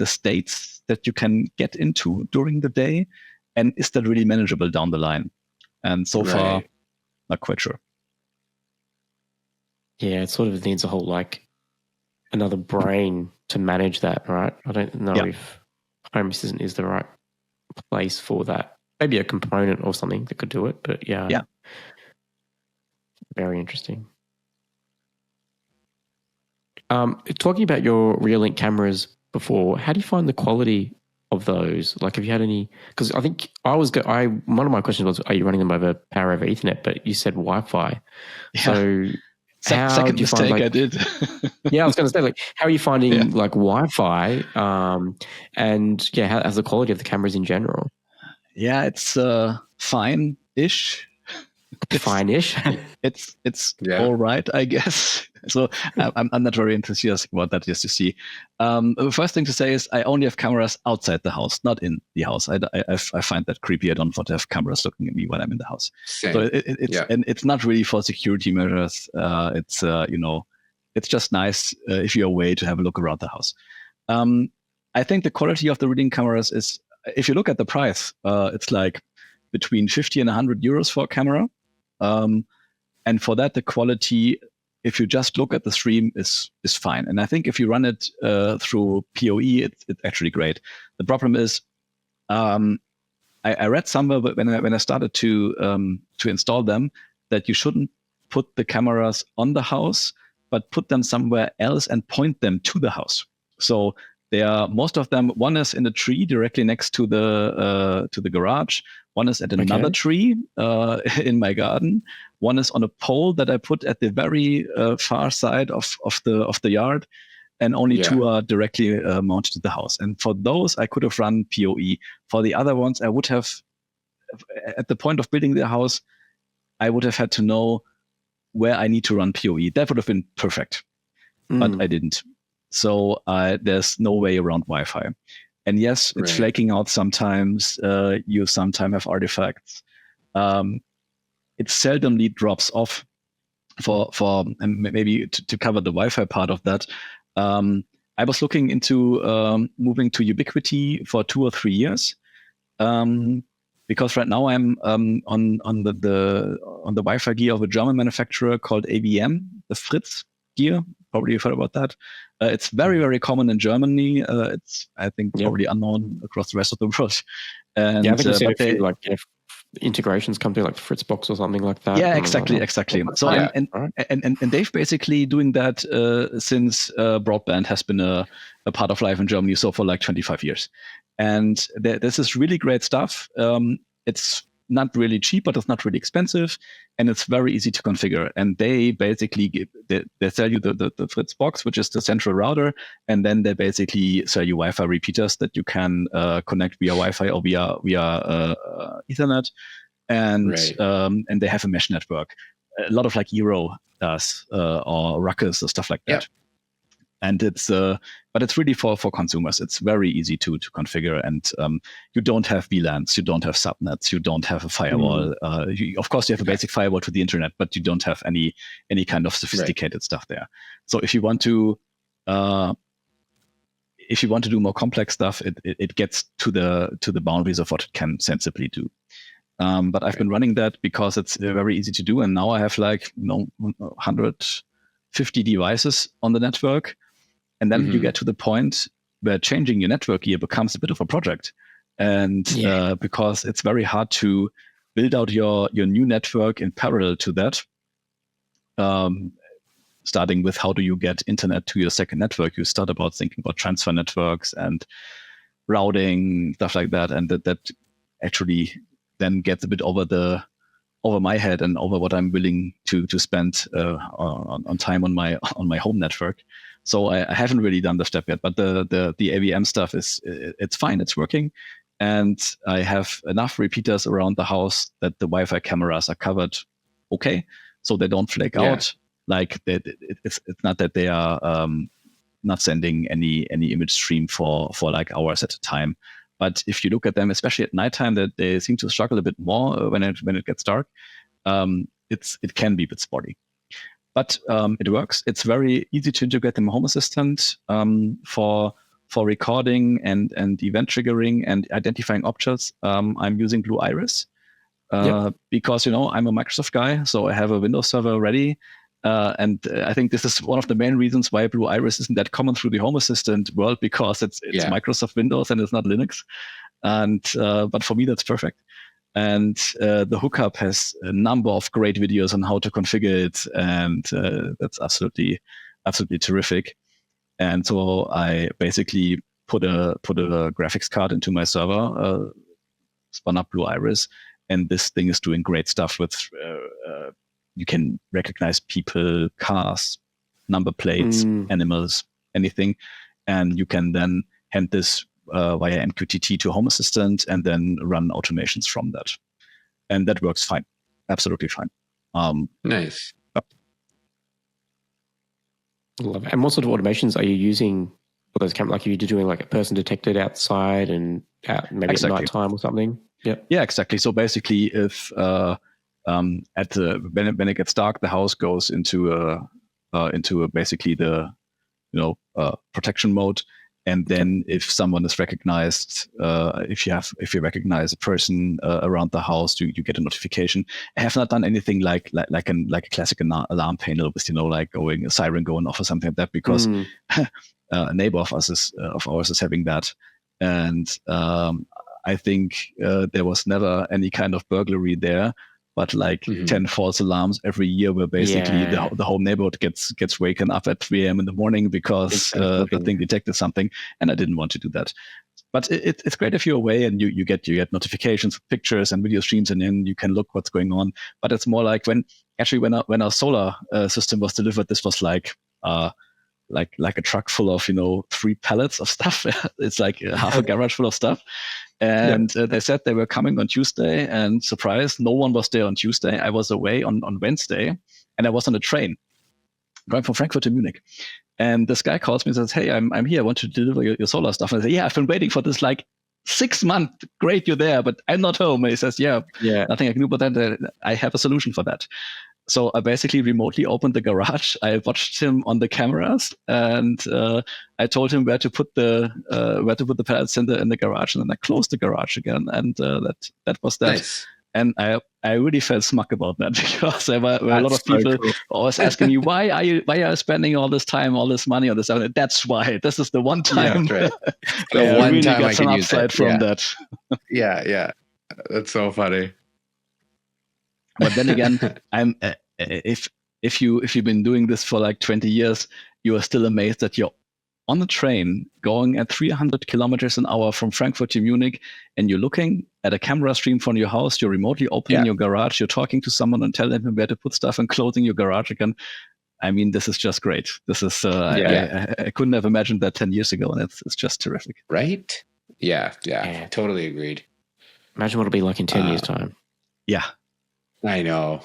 states that you can get into during the day? And is that really manageable down the line? And so far, not quite sure. Yeah, it sort of needs a whole another brain to manage that, right? I don't know if Home Assistant is the right place for that. Maybe a component or something that could do it, but yeah. Very interesting. Talking about your Reolink cameras before, how do you find the quality of those? Like, have you had any? Because I think one of my questions was, are you running them over Power over Ethernet? But you said Wi-Fi. Yeah. So second mistake I did. Yeah, I was going to say, how are you finding Wi-Fi? And how's the quality of the cameras in general? Yeah, it's fine-ish. Fine-ish. It's all right, I guess. So I'm not very enthusiastic about that, just to see. The first thing to say is I only have cameras outside the house, not in the house. I find that creepy. I don't want to have cameras looking at me when I'm in the house. Same. So and it's not really for security measures. It's just nice if you're away to have a look around the house. I think the quality of the reading cameras is, if you look at the price, it's like between 50 and 100 euros for a camera. And for that, the quality, if you just look at the stream, is fine. And I think if you run it through PoE, it's actually great. The problem is, I read somewhere when I started to install them, that you shouldn't put the cameras on the house, but put them somewhere else and point them to the house. So most of them, one is in a tree directly next to the garage. One is at another tree in my garden. One is on a pole that I put at the very far side of the yard, and only two are directly mounted to the house. And for those, I could have run PoE. For the other ones, I would have, at the point of building the house, I would have had to know where I need to run PoE. That would have been perfect, but I didn't. So there's no way around Wi-Fi. And yes, it's flaking out sometimes. You sometimes have artifacts. It seldomly drops off. For maybe to cover the Wi-Fi part of that, I was looking into moving to Ubiquiti for 2 or 3 years, because right now I'm on the Wi-Fi gear of a German manufacturer called ABM, the Fritz gear. Probably you've heard about that. It's very, very common in Germany. It's, I think, probably unknown across the rest of the world. And, I think I've seen a few integrations come through, like Fritzbox or something like that. Yeah, exactly. So and they've basically doing that since broadband has been a part of life in Germany, so for like 25 years. And this is really great stuff. It's not really cheap, but it's not really expensive, and it's very easy to configure. And they basically they sell you the Fritz box, which is the central router, and then they basically sell you Wi-Fi repeaters that you can connect via Wi-Fi or via Ethernet, and they have a mesh network. A lot of like Eero does or Ruckus or stuff like that. And it's but it's really for consumers. It's very easy to configure, and you don't have VLANs, you don't have subnets, you don't have a firewall. Of course, you have a basic firewall to the internet, but you don't have any kind of sophisticated stuff there. So if you want to do more complex stuff, it gets to the boundaries of what it can sensibly do. But I've been running that because it's very easy to do, and now I have 150 devices on the network. And then you get to the point where changing your network gear becomes a bit of a project. And because it's very hard to build out your new network in parallel to that, starting with how do you get internet to your second network, you start thinking about transfer networks and routing, stuff like that. And that actually then gets a bit over my head and over what I'm willing to spend on time on my home network. So I haven't really done the step yet, but the AVM stuff it's fine, it's working, and I have enough repeaters around the house that the Wi-Fi cameras are covered okay, so they don't flake out. Like it's not that they are not sending any image stream for like hours at a time. But if you look at them, especially at nighttime, that they seem to struggle a bit more when it gets dark. It can be a bit spotty. But it works. It's very easy to integrate in Home Assistant for recording and event triggering and identifying objects. I'm using Blue Iris because I'm a Microsoft guy, so I have a Windows server ready, And I think this is one of the main reasons why Blue Iris isn't that common through the Home Assistant world, because it's Microsoft Windows and it's not Linux. And but for me, that's perfect. And the hookup has a number of great videos on how to configure it, and that's absolutely terrific. And so I basically put a graphics card into my server, spun up Blue Iris, and this thing is doing great stuff with. You can recognize people, cars, number plates, animals, anything, and you can then hand this via MQTT to Home Assistant and then run automations from that. And that works fine. Absolutely fine. Nice. Love it. And what sort of automations are you using for those cameras? Like, are you doing like a person detected outside and maybe at night time or something? Yeah, exactly. So basically, if when it gets dark, the house goes into basically the protection mode. And then if someone is recognized, if you recognize a person around the house, you get a notification. I have not done anything like a classic alarm panel with like a siren going off or something like that, because a neighbor of ours is having that, and I think there was never any kind of burglary there. But 10 false alarms every year, where basically the whole neighborhood gets waken up at 3 a.m. in the morning because the thing detected something, and I didn't want to do that. But it's great if you're away and you get notifications, pictures, and video streams, and then you can look what's going on. But it's more like when our solar system was delivered, this was like a truck full of 3 pallets of stuff. It's like half a garage full of stuff. And they said they were coming on Tuesday, and surprise, no one was there on Tuesday. I was away on Wednesday, and I was on a train going from Frankfurt to Munich. And this guy calls me and says, "Hey, I'm here. I want to deliver your solar stuff." And I say, "Yeah, I've been waiting for this 6 months. Great, you're there, but I'm not home." And he says, "Yeah, nothing I can do, but then I have a solution for that." So I basically remotely opened the garage. I watched him on the cameras, and I told him where to put the pallets in the garage, and then I closed the garage again, and that was that. Nice. And I really felt smug about that, because there were a lot of people always asking me, why are you spending all this time, all this money on this? That's why. This is the one time. Yeah, right. The one really time I can use it from that. Yeah, that's so funny. But then again, if you've been doing this for 20 years, you are still amazed that you're on a train going at 300 kilometers an hour from Frankfurt to Munich, and you're looking at a camera stream from your house. You're remotely opening your garage. You're talking to someone and telling them where to put stuff and closing your garage again. I mean, this is just great. This is I couldn't have imagined that 10 years ago, and it's just terrific. Right? Yeah. Totally agreed. Imagine what it'll be like in 10 years' time. Yeah. I know.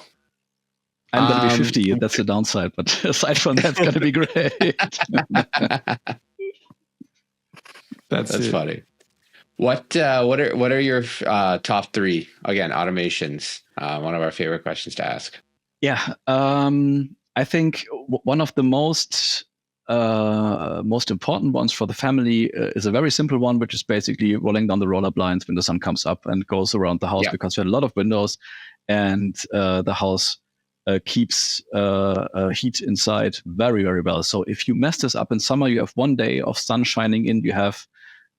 I'm going to be 50. That's the downside. But aside from that, it's going to be great. That's funny. What are your top 3? Again, automations. One of our favorite questions to ask. Yeah. I think one of the most important ones for the family is a very simple one, which is basically rolling down the roller blinds when the sun comes up and goes around the house, because we had a lot of windows, and the house keeps heat inside very, very well. So if you mess this up in summer, you have one day of sun shining in, you have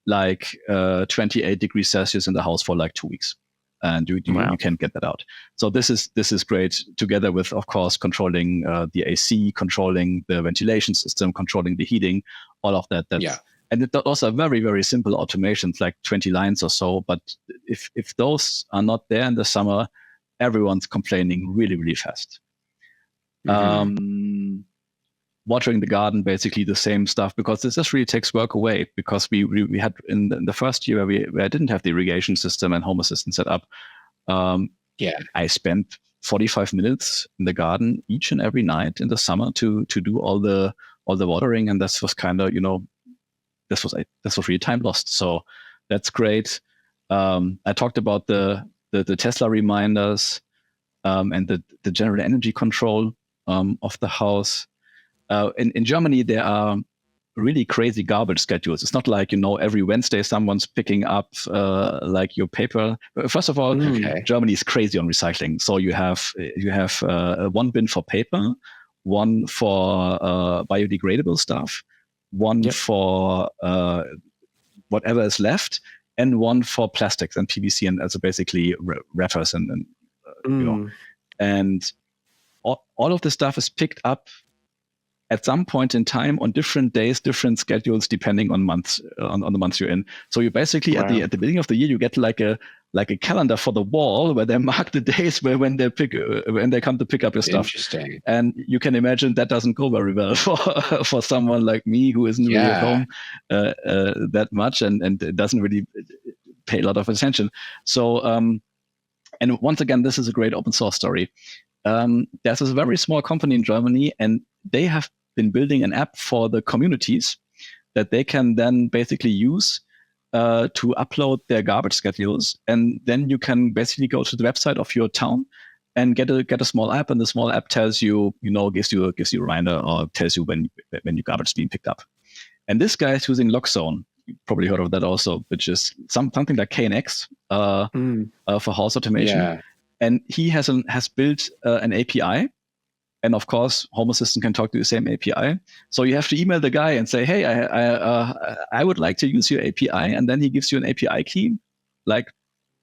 28 degrees Celsius in the house for 2 weeks. And you can't get that out. So this is great, together with, of course, controlling the AC, controlling the ventilation system, controlling the heating, all of that. And those are very, very simple automations, 20 lines or so. But if those are not there in the summer, everyone's complaining really, really fast. Watering the garden, basically the same stuff, because this just really takes work away. Because we had in the first year where I didn't have the irrigation system and Home Assistant set up, I spent 45 minutes in the garden each and every night in the summer to do all the watering, and this was kind of this was really time lost. So that's great. I talked about the Tesla reminders and the general energy control of the house. In Germany, there are really crazy garbage schedules. It's not like, every Wednesday someone's picking up your paper. First of all, Germany is crazy on recycling. So you have one bin for paper, one for biodegradable stuff, one for whatever is left, and one for plastics and PVC, and also basically wrappers and you know, and all of the stuff is picked up at some point in time on different days, different schedules, depending on months on the months you're in. So you basically at the beginning of the year you get like a calendar for the wall where they mark the days when they come to pick up your stuff. Interesting. And you can imagine that doesn't go very well for someone like me who isn't really at home that much and doesn't really pay a lot of attention. So and once again, this is a great open source story. There's this very small company in Germany, and they have been building an app for the communities that they can then basically use to upload their garbage schedules. And then you can basically go to the website of your town and get a small app, and the small app tells you, gives you a reminder or tells you when your garbage is being picked up. And this guy is using Lockzone. You probably heard of that also, which is something like KNX for house automation. Yeah. And he has built an API. And of course, Home Assistant can talk to the same API. So you have to email the guy and say, hey, I would like to use your API. And then he gives you an API key like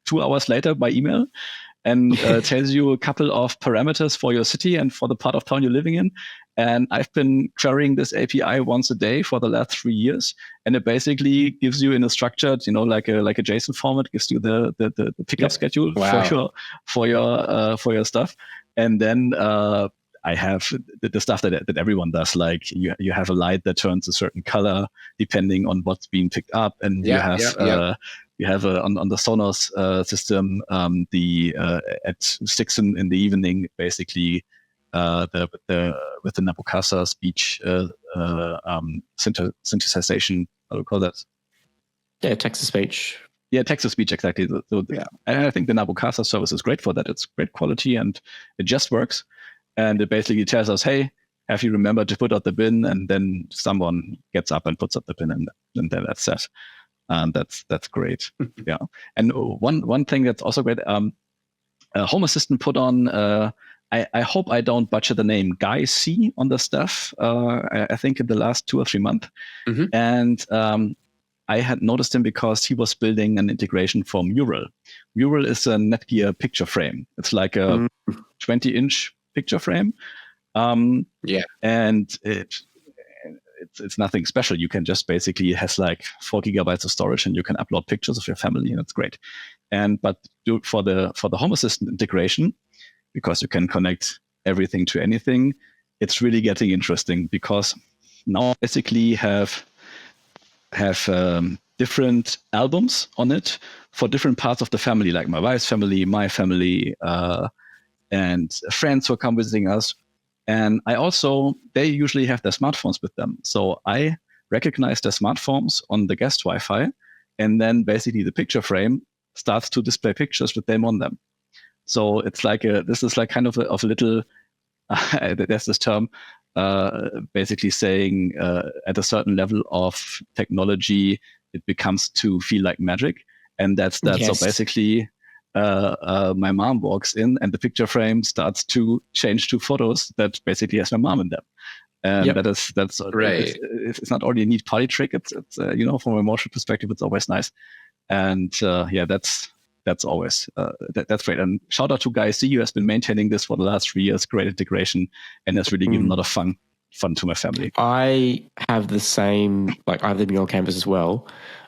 2 hours later by email and tells you a couple of parameters for your city and for the part of town you're living in. And I've been querying this API once a day for the last 3 years. And it basically gives you in a structured, like a JSON format, gives you the pickup schedule for your stuff. And then I have the stuff that everyone does, like you have a light that turns a certain color depending on what's being picked up, and you have on the Sonos system at 6 in the evening, basically with the Nabokasa speech synthesization. How do you call that? Yeah, text to speech. Yeah, text to speech, exactly. So I think the Nabokasa service is great for that. It's great quality and it just works. And it basically tells us, hey, have you remembered to put out the bin? And then someone gets up and puts up the bin, and then that's that. And that's great. Yeah. And one thing that's also great, Home Assistant put on, I hope I don't butcher the name, Guy C on the stuff, I think in the last 2 or 3 months. And I had noticed him because he was building an integration for Meural. Meural is a Netgear picture frame. It's like a 20-inch picture frame. And it's nothing special. You can just basically, it has like 4 gigabytes of storage and you can upload pictures of your family, and it's great. But for the Home Assistant integration, because you can connect everything to anything, it's really getting interesting because now basically have different albums on it for different parts of the family, like my wife's family, my family, and friends who come visiting us. And they usually have their smartphones with them. So I recognize their smartphones on the guest Wi-Fi, and then basically the picture frame starts to display pictures with them on them. So it's like this is like kind of a little, there's this term basically saying at a certain level of technology, it becomes to feel like magic. And that's that. Yes. So basically, my mom walks in and the picture frame starts to change to photos that basically has my mom in them. And that's right. It's not only a neat party trick. It's from an emotional perspective, it's always nice. And that's always that's great. And shout out to Guy C, who has been maintaining this for the last 3 years. Great integration, and has really given a lot of fun to my family. I have the same, I have the Meural canvas as well.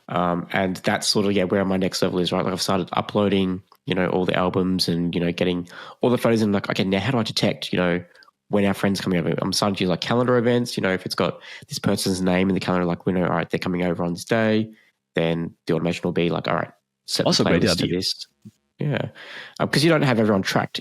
And that's sort of, where my next level is, right? Like I've started uploading, all the albums and, getting all the photos and okay, now how do I detect, when our friends are coming over? I'm starting to use calendar events, if it's got this person's name in the calendar, we know, all right, they're coming over on this day, then the automation will be all right, set also the playlist to this. Yeah. Because you don't have everyone tracked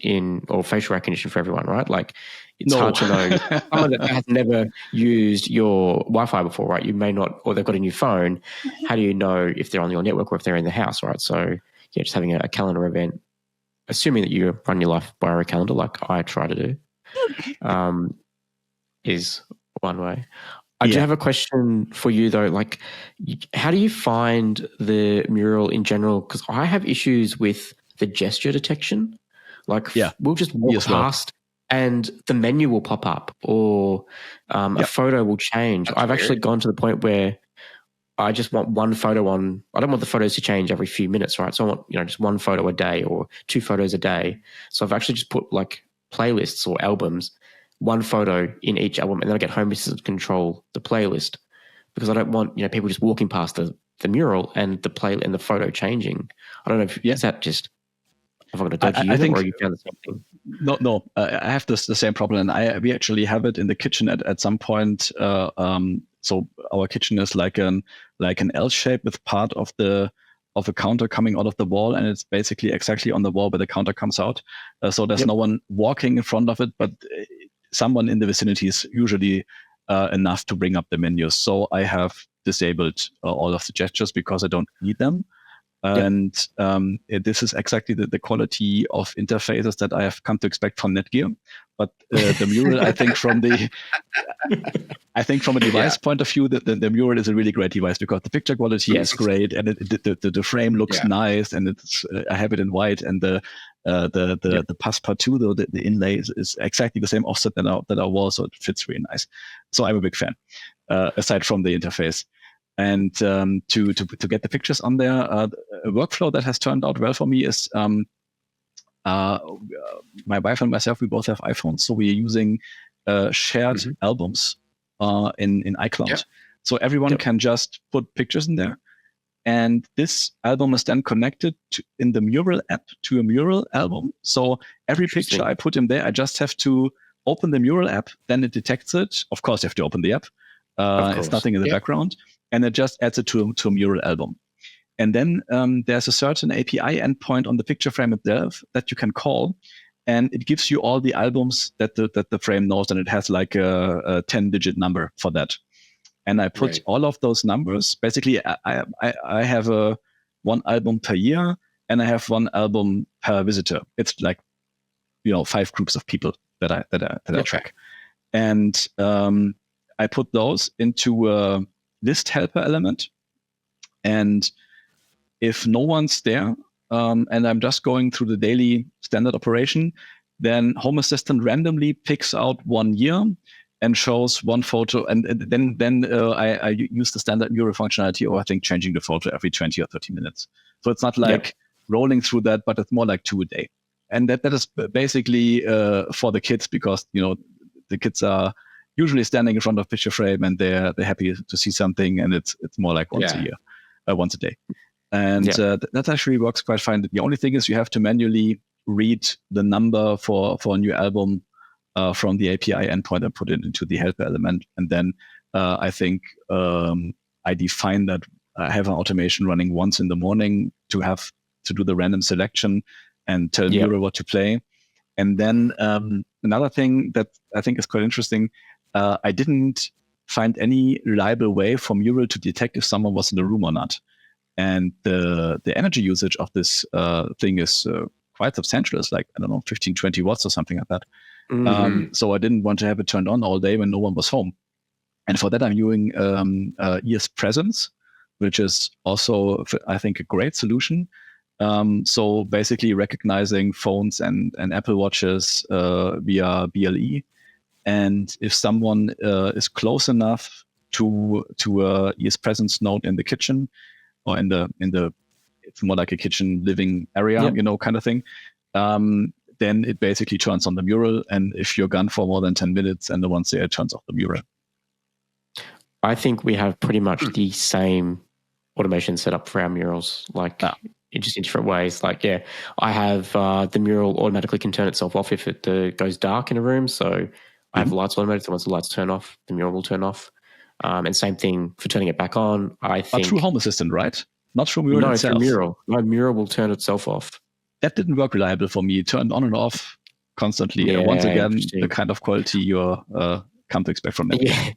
or facial recognition for everyone, right? It's hard to know. Someone that has never used your Wi-Fi before, right? You may not, or they've got a new phone. How do you know if they're on your network or if they're in the house, right? So, just having a calendar event, assuming that you run your life by a calendar like I try to do, is one way. I do have a question for you, though. How do you find the Meural in general? Because I have issues with the gesture detection. We'll just walk past and the menu will pop up, or a photo will change. I've actually gone to the point where I just want one photo on. I don't want the photos to change every few minutes, right? So I want just one photo a day or 2 photos a day. So I've actually just put like playlists or albums, one photo in each album, and then I get Home Assistant to control the playlist, because I don't want people just walking past the mural and the photo changing. I don't know if is that just. Have I got a dodgy unit, or you found the same thing? No. I have the same problem, and we actually have it in the kitchen at some point. So our kitchen is like an L shape with part of a counter coming out of the wall, and it's basically exactly on the wall where the counter comes out. So there's no one walking in front of it, but someone in the vicinity is usually enough to bring up the menus. So I have disabled all of the gestures because I don't need them. And this is exactly the quality of interfaces that I have come to expect from Netgear. But the Meural, I think from a device point of view, the Meural is a really great device, because the picture quality is great, and the frame looks nice, and it's I have it in white, and the passepartout, though the inlay is exactly the same offset that our wall, so it fits really nice. So I'm a big fan, aside from the interface. And to get the pictures on there, a workflow that has turned out well for me is my wife and myself, we both have iPhones, so we are using shared albums in iCloud. Yep. So everyone can just put pictures in there, and this album is then connected in the Meural app to a Meural album. So every picture I put in there, I just have to open the Meural app, then it detects it. Of course, you have to open the app. It's nothing in the background. And it just adds it to a Meural album. And then there's a certain API endpoint on the picture frame itself that you can call, and it gives you all the albums that the frame knows, and it has like a 10-digit number for that. And I put all of those numbers. Basically, I have one album per year, and I have one album per visitor. It's like 5 groups of people that I track, and I put those into a list helper element, and if no one's there and I'm just going through the daily standard operation, then Home Assistant randomly picks out 1 year and shows one photo, and then I use the standard Meural functionality, or I think changing the photo every 20 or 30 minutes. So it's not like rolling through that, but it's more like 2 a day, and that is basically for the kids, because the kids are usually standing in front of picture frame, and they're happy to see something, and it's more like once a year, once a day, and that actually works quite fine. The only thing is you have to manually read the number for a new album from the API endpoint and put it into the helper element, and then I think I define that I have an automation running once in the morning to do the random selection and tell Meural what to play, and then another thing that I think is quite interesting. I didn't find any reliable way for Meural to detect if someone was in the room or not. And the energy usage of this thing is quite substantial. It's like, 15, 20 watts or something like that. So I didn't want to have it turned on all day when no one was home. And for that, I'm using ESPHome, which is also, I think, a great solution. So basically recognizing phones and Apple Watches via BLE. And if someone is close enough to a ESPHome node in the kitchen, or in the it's more like a kitchen living area, kind of thing, then it basically turns on the Meural. And if you're gone for more than 10 minutes and no one's there, it turns off the Meural. I think we have pretty much the same automation set up for our murals, just in different ways. I have the Meural automatically can turn itself off if it goes dark in a room. So I have lights automated, so once the lights turn off, the Meural will turn off. And same thing for turning it back on. I think through Home Assistant, right? Not through Meural itself. No, through Meural. No, Meural will turn itself off. That didn't work reliable for me. It turned on and off constantly. Once again, the kind of quality you're come to expect from Netgear.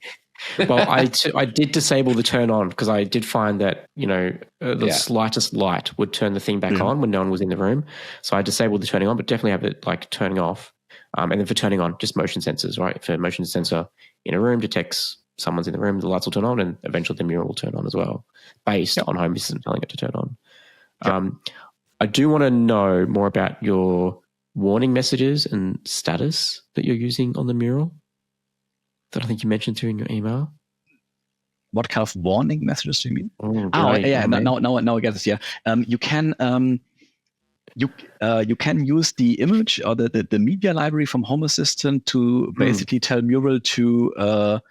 Yeah. Well, I did disable the turn on, because I did find that the slightest light would turn the thing back on when no one was in the room. So I disabled the turning on, but definitely have it turning off. And then for turning on, just motion sensors, right? If a motion sensor in a room detects someone's in the room, the lights will turn on, and eventually the Meural will turn on as well, based on Home Assistant telling it to turn on. I do want to know more about your warning messages and status that you're using on the Meural that I think you mentioned too in your email. What kind of warning messages do you mean? Right. Now I get this. Yeah, you can use the image or the media library from Home Assistant to basically tell Meural to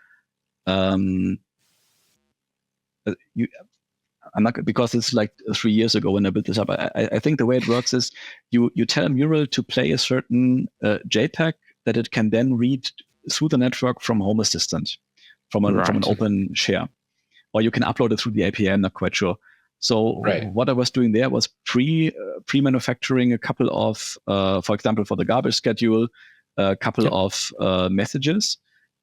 I'm not, because it's like 3 years ago when I built this up. I think the way it works is you tell Meural to play a certain JPEG that it can then read through the network from Home Assistant, from an open share, or you can upload it through the API. I'm not quite sure. So what I was doing there was pre-manufacturing a couple of, for example, for the garbage schedule, a couple of messages.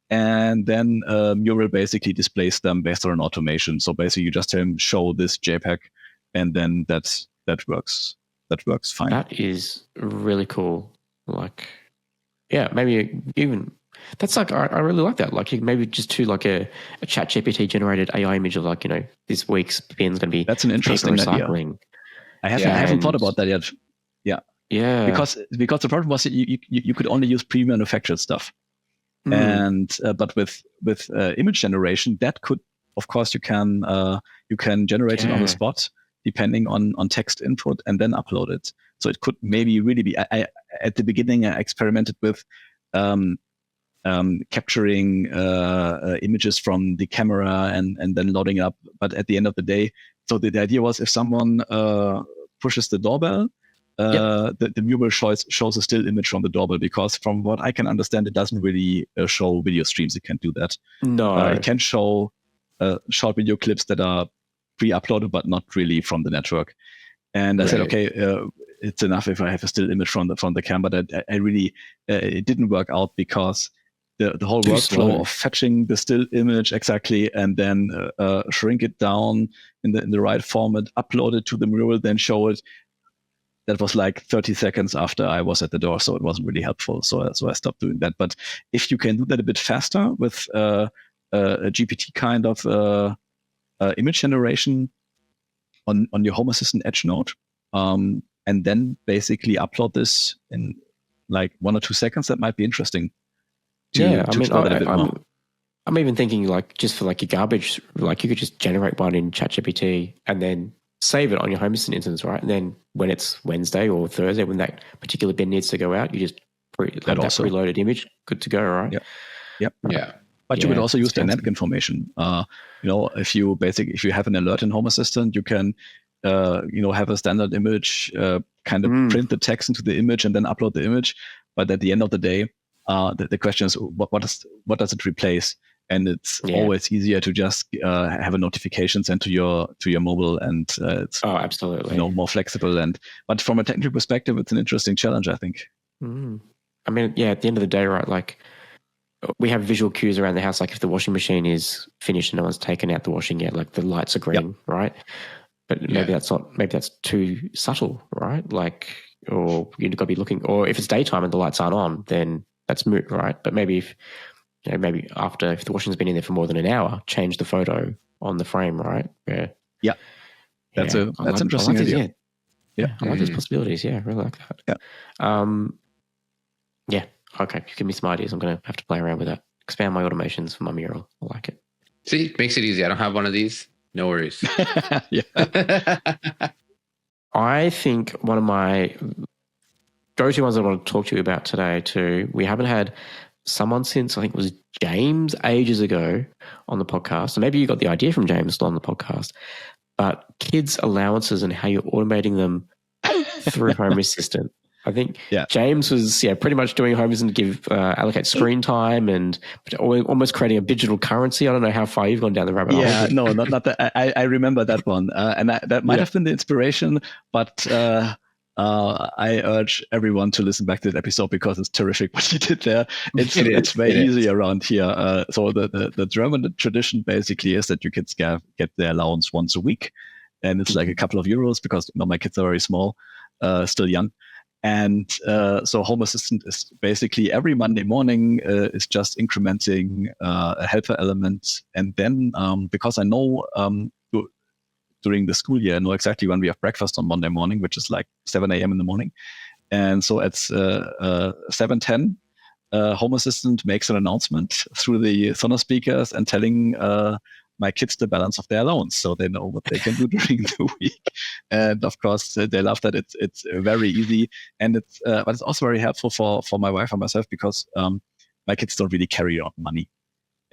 And then Meural basically displays them based on automation. So basically, you just tell him show this JPEG, and then that works. That works fine. That is really cool. Like, yeah, maybe even that's like I really like that. Like, maybe just do like a ChatGPT generated AI image of like, this week's bin's going to be. That's an interesting idea. I haven't thought about that yet. Yeah. Because the problem was you could only use pre-manufactured stuff. And but with image generation, that could, of course, you can generate it on the spot depending on text input and then upload it. So it could maybe really be. At the beginning, I experimented with capturing images from the camera and then loading up. But at the end of the day, so the idea was if someone pushes the doorbell, the Meural shows a still image from the doorbell, because from what I can understand, it doesn't really show video streams. It can't do that. No. It can show short video clips that are pre-uploaded, but not really from the network. And I said, okay, it's enough if I have a still image from the camera. But I really, it didn't work out because the whole workflow of fetching the still image exactly and then shrink it down in the right format, upload it to the Meural, then show it. That was like 30 seconds after I was at the door, so it wasn't really helpful. So I stopped doing that. But if you can do that a bit faster with a GPT kind of image generation on your Home Assistant Edge node, and then basically upload this in like 1 or 2 seconds, that might be interesting. I'm even thinking like just for like your garbage, like you could just generate one in ChatGPT and then save it on your Home Assistant instance, right? And then when it's Wednesday or Thursday, when that particular bin needs to go out, you just that preloaded image, good to go, right? Yep. Yeah. But you could also use dynamic information. If you have an alert in Home Assistant, you can, have a standard image, kind of print the text into the image and then upload the image. But at the end of the day, the question is, what does it replace? And it's always easier to just have a notification sent to your mobile, and it's absolutely more flexible. But from a technical perspective, it's an interesting challenge, I think. I mean, at the end of the day, right? Like we have visual cues around the house. Like if the washing machine is finished and no one's taken out the washing yet, like the lights are green, right? But maybe that's too subtle, right? Like, or you've got to be looking. Or if it's daytime and the lights aren't on, then that's moot, right? But maybe if if the washing's been in there for more than an hour, change the photo on the frame, right? That's interesting idea. I like those possibilities. I really like that. Okay, you give me some ideas. I'm going to have to play around with that. Expand my automations for my Meural. I like it. See, makes it easy. I don't have one of these. No worries. I think one of my go-to ones I want to talk to you about today too, we haven't had someone since, I think it was James ages ago on the podcast. So maybe you got the idea from James on the podcast, but kids' allowances and how you're automating them through Home Assistant. I think James was pretty much doing Home Assistant to give allocate screen time and almost creating a digital currency. I don't know how far you've gone down the rabbit hole. Yeah, no, not that. I remember that one, and that might have been the inspiration. But I urge everyone to listen back to that episode because it's terrific what you did there. It's very easy around here. So the German tradition basically is that your kids get their allowance once a week, and it's like a couple of euros because my kids are very small, still young. And so Home Assistant is basically every Monday morning is just incrementing a helper element. And then because I know during the school year, I know exactly when we have breakfast on Monday morning, which is like 7 a.m. in the morning. And so at 7:10, Home Assistant makes an announcement through the Sonos speakers and telling my kids the balance of their loans, so they know what they can do during the week. And of course, they love that it's very easy, and but it's also very helpful for my wife and myself, because my kids don't really carry on money.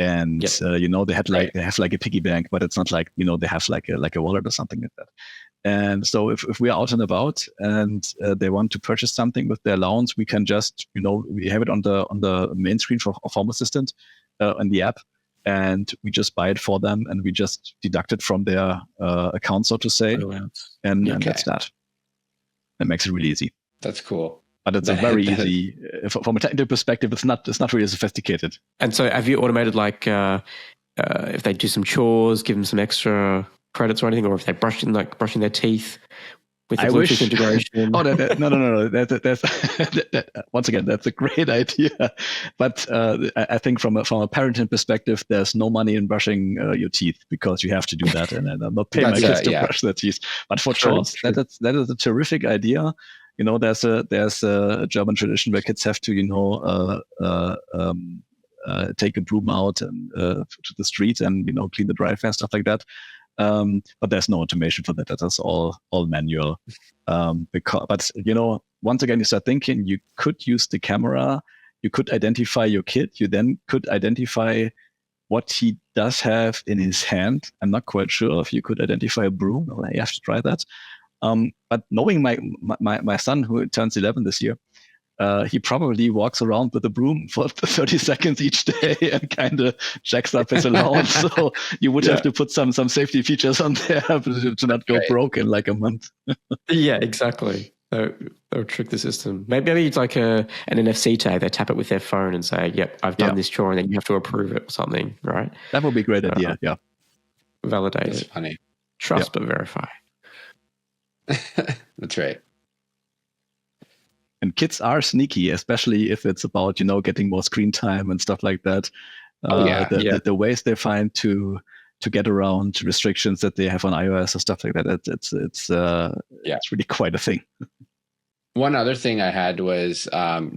And they have like a piggy bank, but it's not like they have like a wallet or something like that. And so if we are out and about and they want to purchase something with their allowance, we can just we have it on the main screen of Home Assistant in the app, and we just buy it for them, and we just deduct it from their account, so to say, and that's that. That makes it really easy. That's cool. But it's a very easy, from a technical perspective, it's not really sophisticated. And so have you automated, like, if they do some chores, give them some extra credits or anything, or if they're brushing their teeth with the Bluetooth integration? No. Once again, that's a great idea. But I think from a parenting perspective, there's no money in brushing your teeth, because you have to do that, and I'm not paying my kids to brush their teeth. But for chores, that is a terrific idea. There's a German tradition where kids have to, take a broom out and to the street and clean the driveway and stuff like that. But there's no automation for that. That's all manual. But once again, you start thinking you could use the camera. You could identify your kid. You then could identify what he does have in his hand. I'm not quite sure if you could identify a broom. Well, you have to try that. But knowing my son, who turns 11 this year, he probably walks around with a broom for 30 seconds each day and kind of checks up his allowance. So you would have to put some safety features on there to not go broke in like a month. Yeah, exactly. That would trick the system. Maybe it's like an NFC tag. They tap it with their phone and say, "Yep, I've done this chore," and then you have to approve it or something, right? That would be a great idea. Yeah, validate That's it. Funny. Trust but verify. That's right. And kids are sneaky, especially if it's about getting more screen time and stuff like that. The ways they find to get around restrictions that they have on iOS or stuff like that. It's really quite a thing. One other thing I had was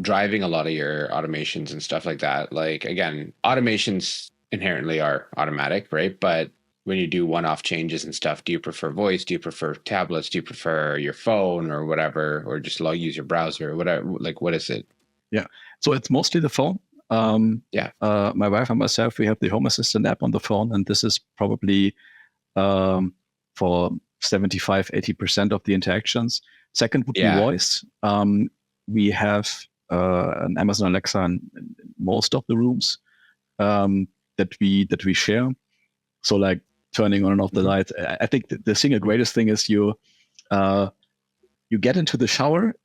driving a lot of your automations and stuff like that. Like, again, automations inherently are automatic, right? But when you do one-off changes and stuff, do you prefer voice? Do you prefer tablets? Do you prefer your phone or whatever, or just use your browser or whatever? Like, what is it? Yeah. So it's mostly the phone. My wife and myself, we have the Home Assistant app on the phone, and this is probably for 75-80% of the interactions. Second would be voice. We have an Amazon Alexa in most of the rooms that we share. So like turning on and off the lights. I think the single greatest thing is you get into the shower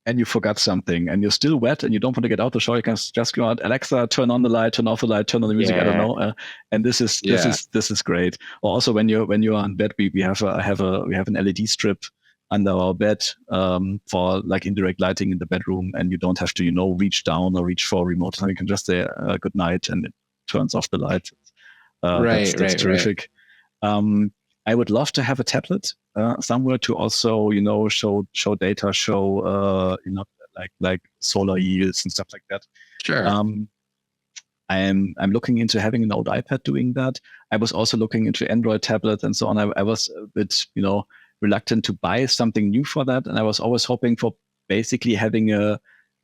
and you forgot something and you're still wet and you don't want to get out the shower. You can just go out, Alexa, turn on the light, turn off the light, turn on the music. I don't know. And this is great. Or also when you're on bed, we have an LED strip under our bed for like indirect lighting in the bedroom, and you don't have to reach down or reach for a remote. So you can just say good night and it turns off the light. That's terrific. I would love to have a tablet somewhere to also, show data, show, like solar yields and stuff like that. Sure. I'm looking into having an old iPad doing that. I was also looking into Android tablets and so on. I was a bit, reluctant to buy something new for that, and I was always hoping for basically having a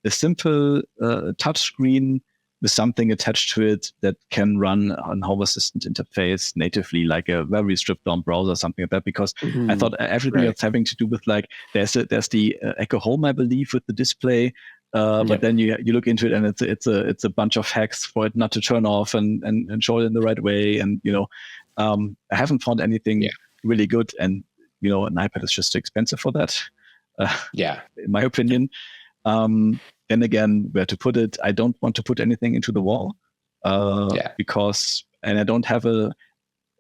simple touch screen with something attached to it that can run on Home Assistant interface natively, like a very stripped down browser, something like that. Because I thought everything that's having to do with there's the Echo Home, I believe, with the display. But then you look into it and it's a bunch of hacks for it not to turn off and show it in the right way. And I haven't found anything really good. And an iPad is just too expensive for that. In my opinion. Then again, where to put it? I don't want to put anything into the wall because, and I don't have a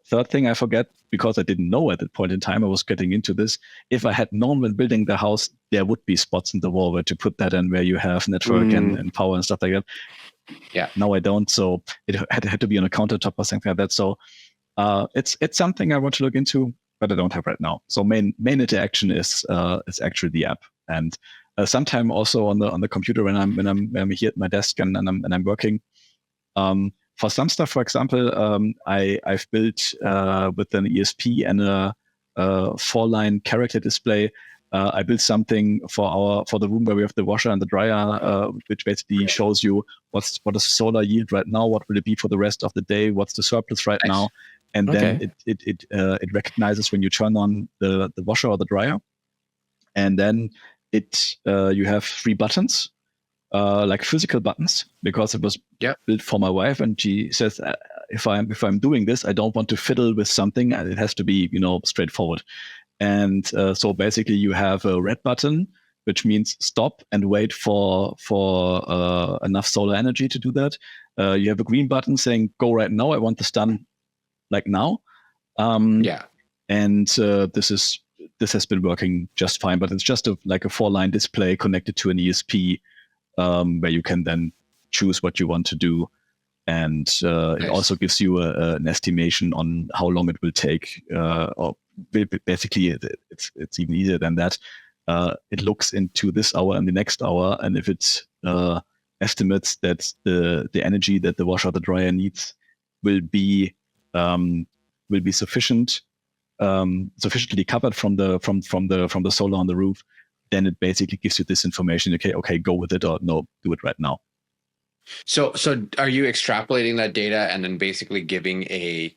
third thing I forget, because I didn't know at that point in time I was getting into this. If I had known when building the house, there would be spots in the wall where to put that and where you have network and power and stuff like that. Yeah. Now I don't, so it had to be on a countertop or something like that. So it's something I want to look into, but I don't have right now. So main interaction is actually the app. And Sometime also on the computer when I'm here at my desk and I'm working. For some stuff, for example, I've built with an ESP and a 4-line character display. I built something for the room where we have the washer and the dryer, which basically shows you what is the solar yield right now, what will it be for the rest of the day, what's the surplus right now, and then it recognizes when you turn on the washer or the dryer, and then you have 3 buttons. Like physical buttons, because it was built for my wife, and she says if I'm doing this, I don't want to fiddle with something, and it has to be straightforward. And so basically, you have a red button, which means stop and wait for enough solar energy to do that. You have a green button saying go right now. I want this done like now. And this has been working just fine, but it's just like a 4-line display connected to an ESP. Where you can then choose what you want to do, and it also gives you an estimation on how long it will take. Or basically, it's even easier than that. It looks into this hour and the next hour, and if it estimates that the energy that the washer or the dryer needs will be sufficiently covered from the solar on the roof, then it basically gives you this information. Okay, go with it, or no, do it right now. So are you extrapolating that data and then basically giving a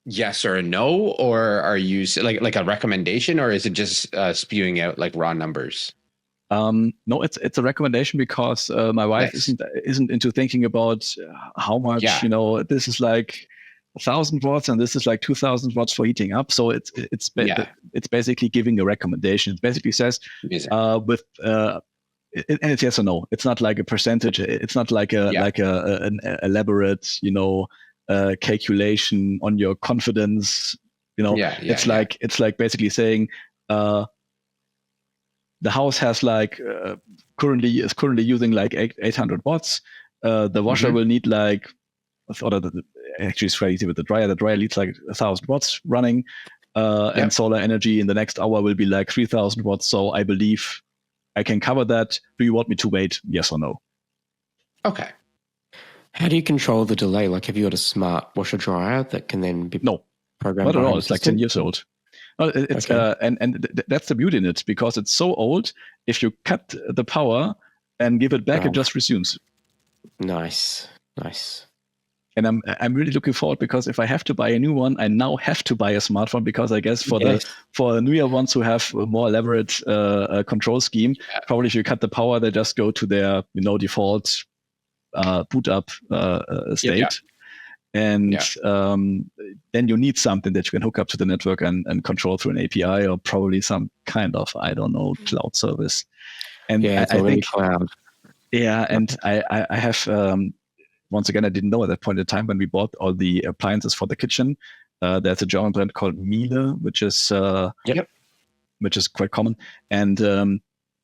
yes or a no, or are you like a recommendation, or is it just spewing out like raw numbers? No, it's a recommendation, because my wife isn't into thinking about how much this is like 1,000 watts and this is like 2,000 watts for heating up. So it's basically giving a recommendation. It basically says and it's yes or no. It's not like a percentage. It's not like an elaborate calculation on your confidence. It's like basically saying the house has like currently using like 800 watts. The washer will need like, actually it's very easy with the dryer. The dryer needs like 1,000 watts running, and solar energy in the next hour will be like 3,000 watts. So I believe I can cover that. Do you want me to wait? Yes or no? Okay. How do you control the delay? Like, have you got a smart washer dryer that can then be programmed? Not at all. It's like 10 years old. Well, it's and that's the beauty in it, because it's so old. If you cut the power and give it back, it just resumes. Nice. And I'm really looking forward, because if I have to buy a new one, I now have to buy a smartphone, because I guess for the newer ones who have a more elaborate control scheme, probably if you cut the power, they just go to their default boot up state. And then you need something that you can hook up to the network and control through an API, or probably some kind of, I don't know, cloud service. And I think cloud. Yeah, and I have once again, I didn't know at that point in time when we bought all the appliances for the kitchen. There's a German brand called Miele, which is quite common, and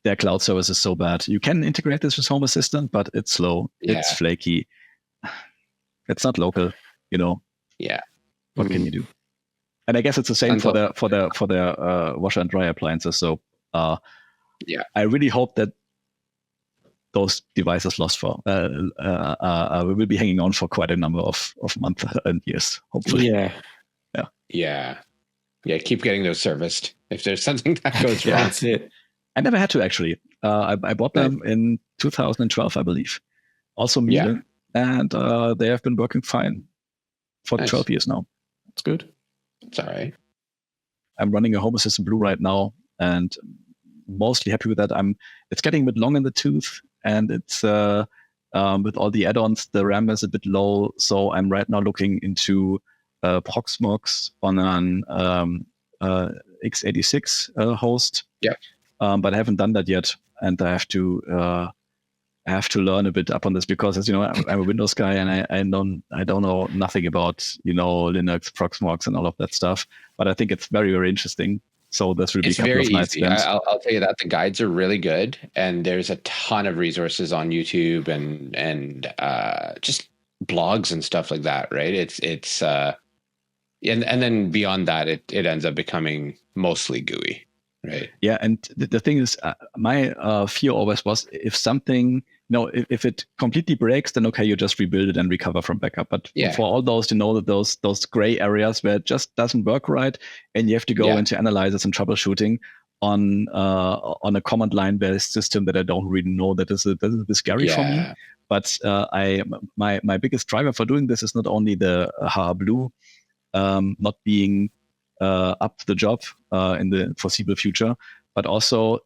their cloud service is so bad. You can integrate this with Home Assistant, but it's slow, it's flaky, it's not local. What can you do? And I guess it's the same for their washer and dryer appliances. So I really hope that those devices will be hanging on for quite a number of months and years, hopefully. Yeah. Keep getting those serviced if there's something that goes wrong. That's it. I never had to, actually. I bought them in 2012, I believe. Also Miele, and they have been working fine for 12 years now. That's good. It's all right. I'm running a Home Assistant Blue right now, and mostly happy with that. It's getting a bit long in the tooth, and it's with all the add-ons, the RAM is a bit low. So I'm right now looking into Proxmox on an x86 host. But I haven't done that yet, and I have to learn a bit up on this, because, as you know, I'm a Windows guy, and I don't know nothing about Linux, Proxmox, and all of that stuff. But I think it's very, very interesting. So this will be a couple of nights. I'll tell you that the guides are really good, and there's a ton of resources on YouTube and just blogs and stuff like that. Right? It's and then beyond that, it ends up becoming mostly GUI. Right. Yeah, and the thing is, my fear always was if something, if it completely breaks, then okay, you just rebuild it and recover from backup. But for all those, that those gray areas where it just doesn't work right, and you have to go into analysis and troubleshooting on a command line based system that I don't really know, that is a bit scary for me. But my biggest driver for doing this is not only the HA Blue not being up to the job in the foreseeable future, but also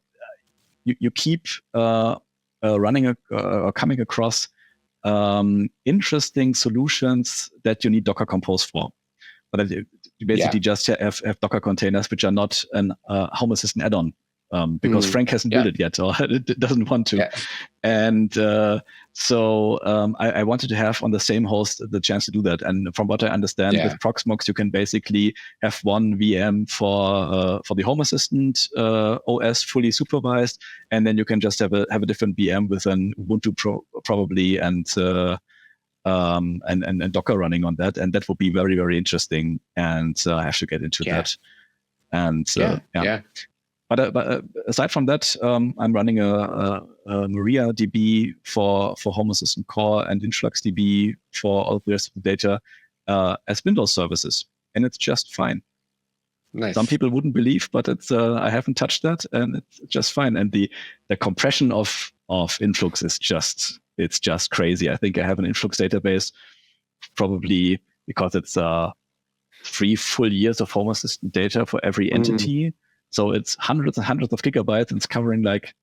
you keep running or coming across interesting solutions that you need Docker Compose for. But you basically just have Docker containers which are not an Home Assistant add-on because Frank hasn't built it yet, or it doesn't want to. Yeah. And so I wanted to have on the same host the chance to do that. And from what I understand, with Proxmox, you can basically have one VM for the Home Assistant OS fully supervised, and then you can just have a different VM with an Ubuntu probably and Docker running on that, and that would be very, very interesting. And I have to get into that. And But aside from that, I'm running a MariaDB for Home Assistant Core and InfluxDB for all the rest of the data as Windows services, and it's just fine. Nice. Some people wouldn't believe, but it's I haven't touched that, and it's just fine. And the compression of Influx is just crazy. I think I have an Influx database probably because it's 3 full years of Home Assistant data for every entity. So it's hundreds and hundreds of gigabytes, and it's covering like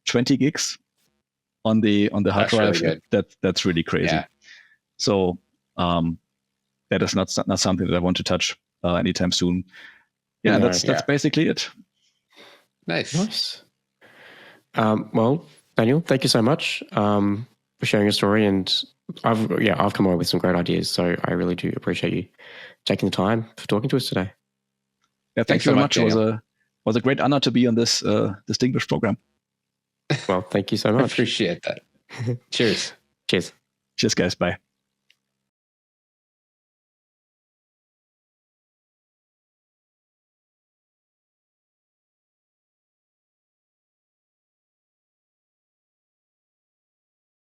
20 gigs on the hard drive. Really that's really crazy. Yeah. So that is not something that I want to touch anytime soon. Yeah, that's basically it. Nice. Well, Daniel, thank you so much for sharing your story, and I've come up with some great ideas. So I really do appreciate you taking the time for talking to us today. Yeah, thank you very much. It was a great honor to be on this distinguished program. Well, thank you so much. I appreciate that. Cheers. Cheers. Cheers, guys. Bye.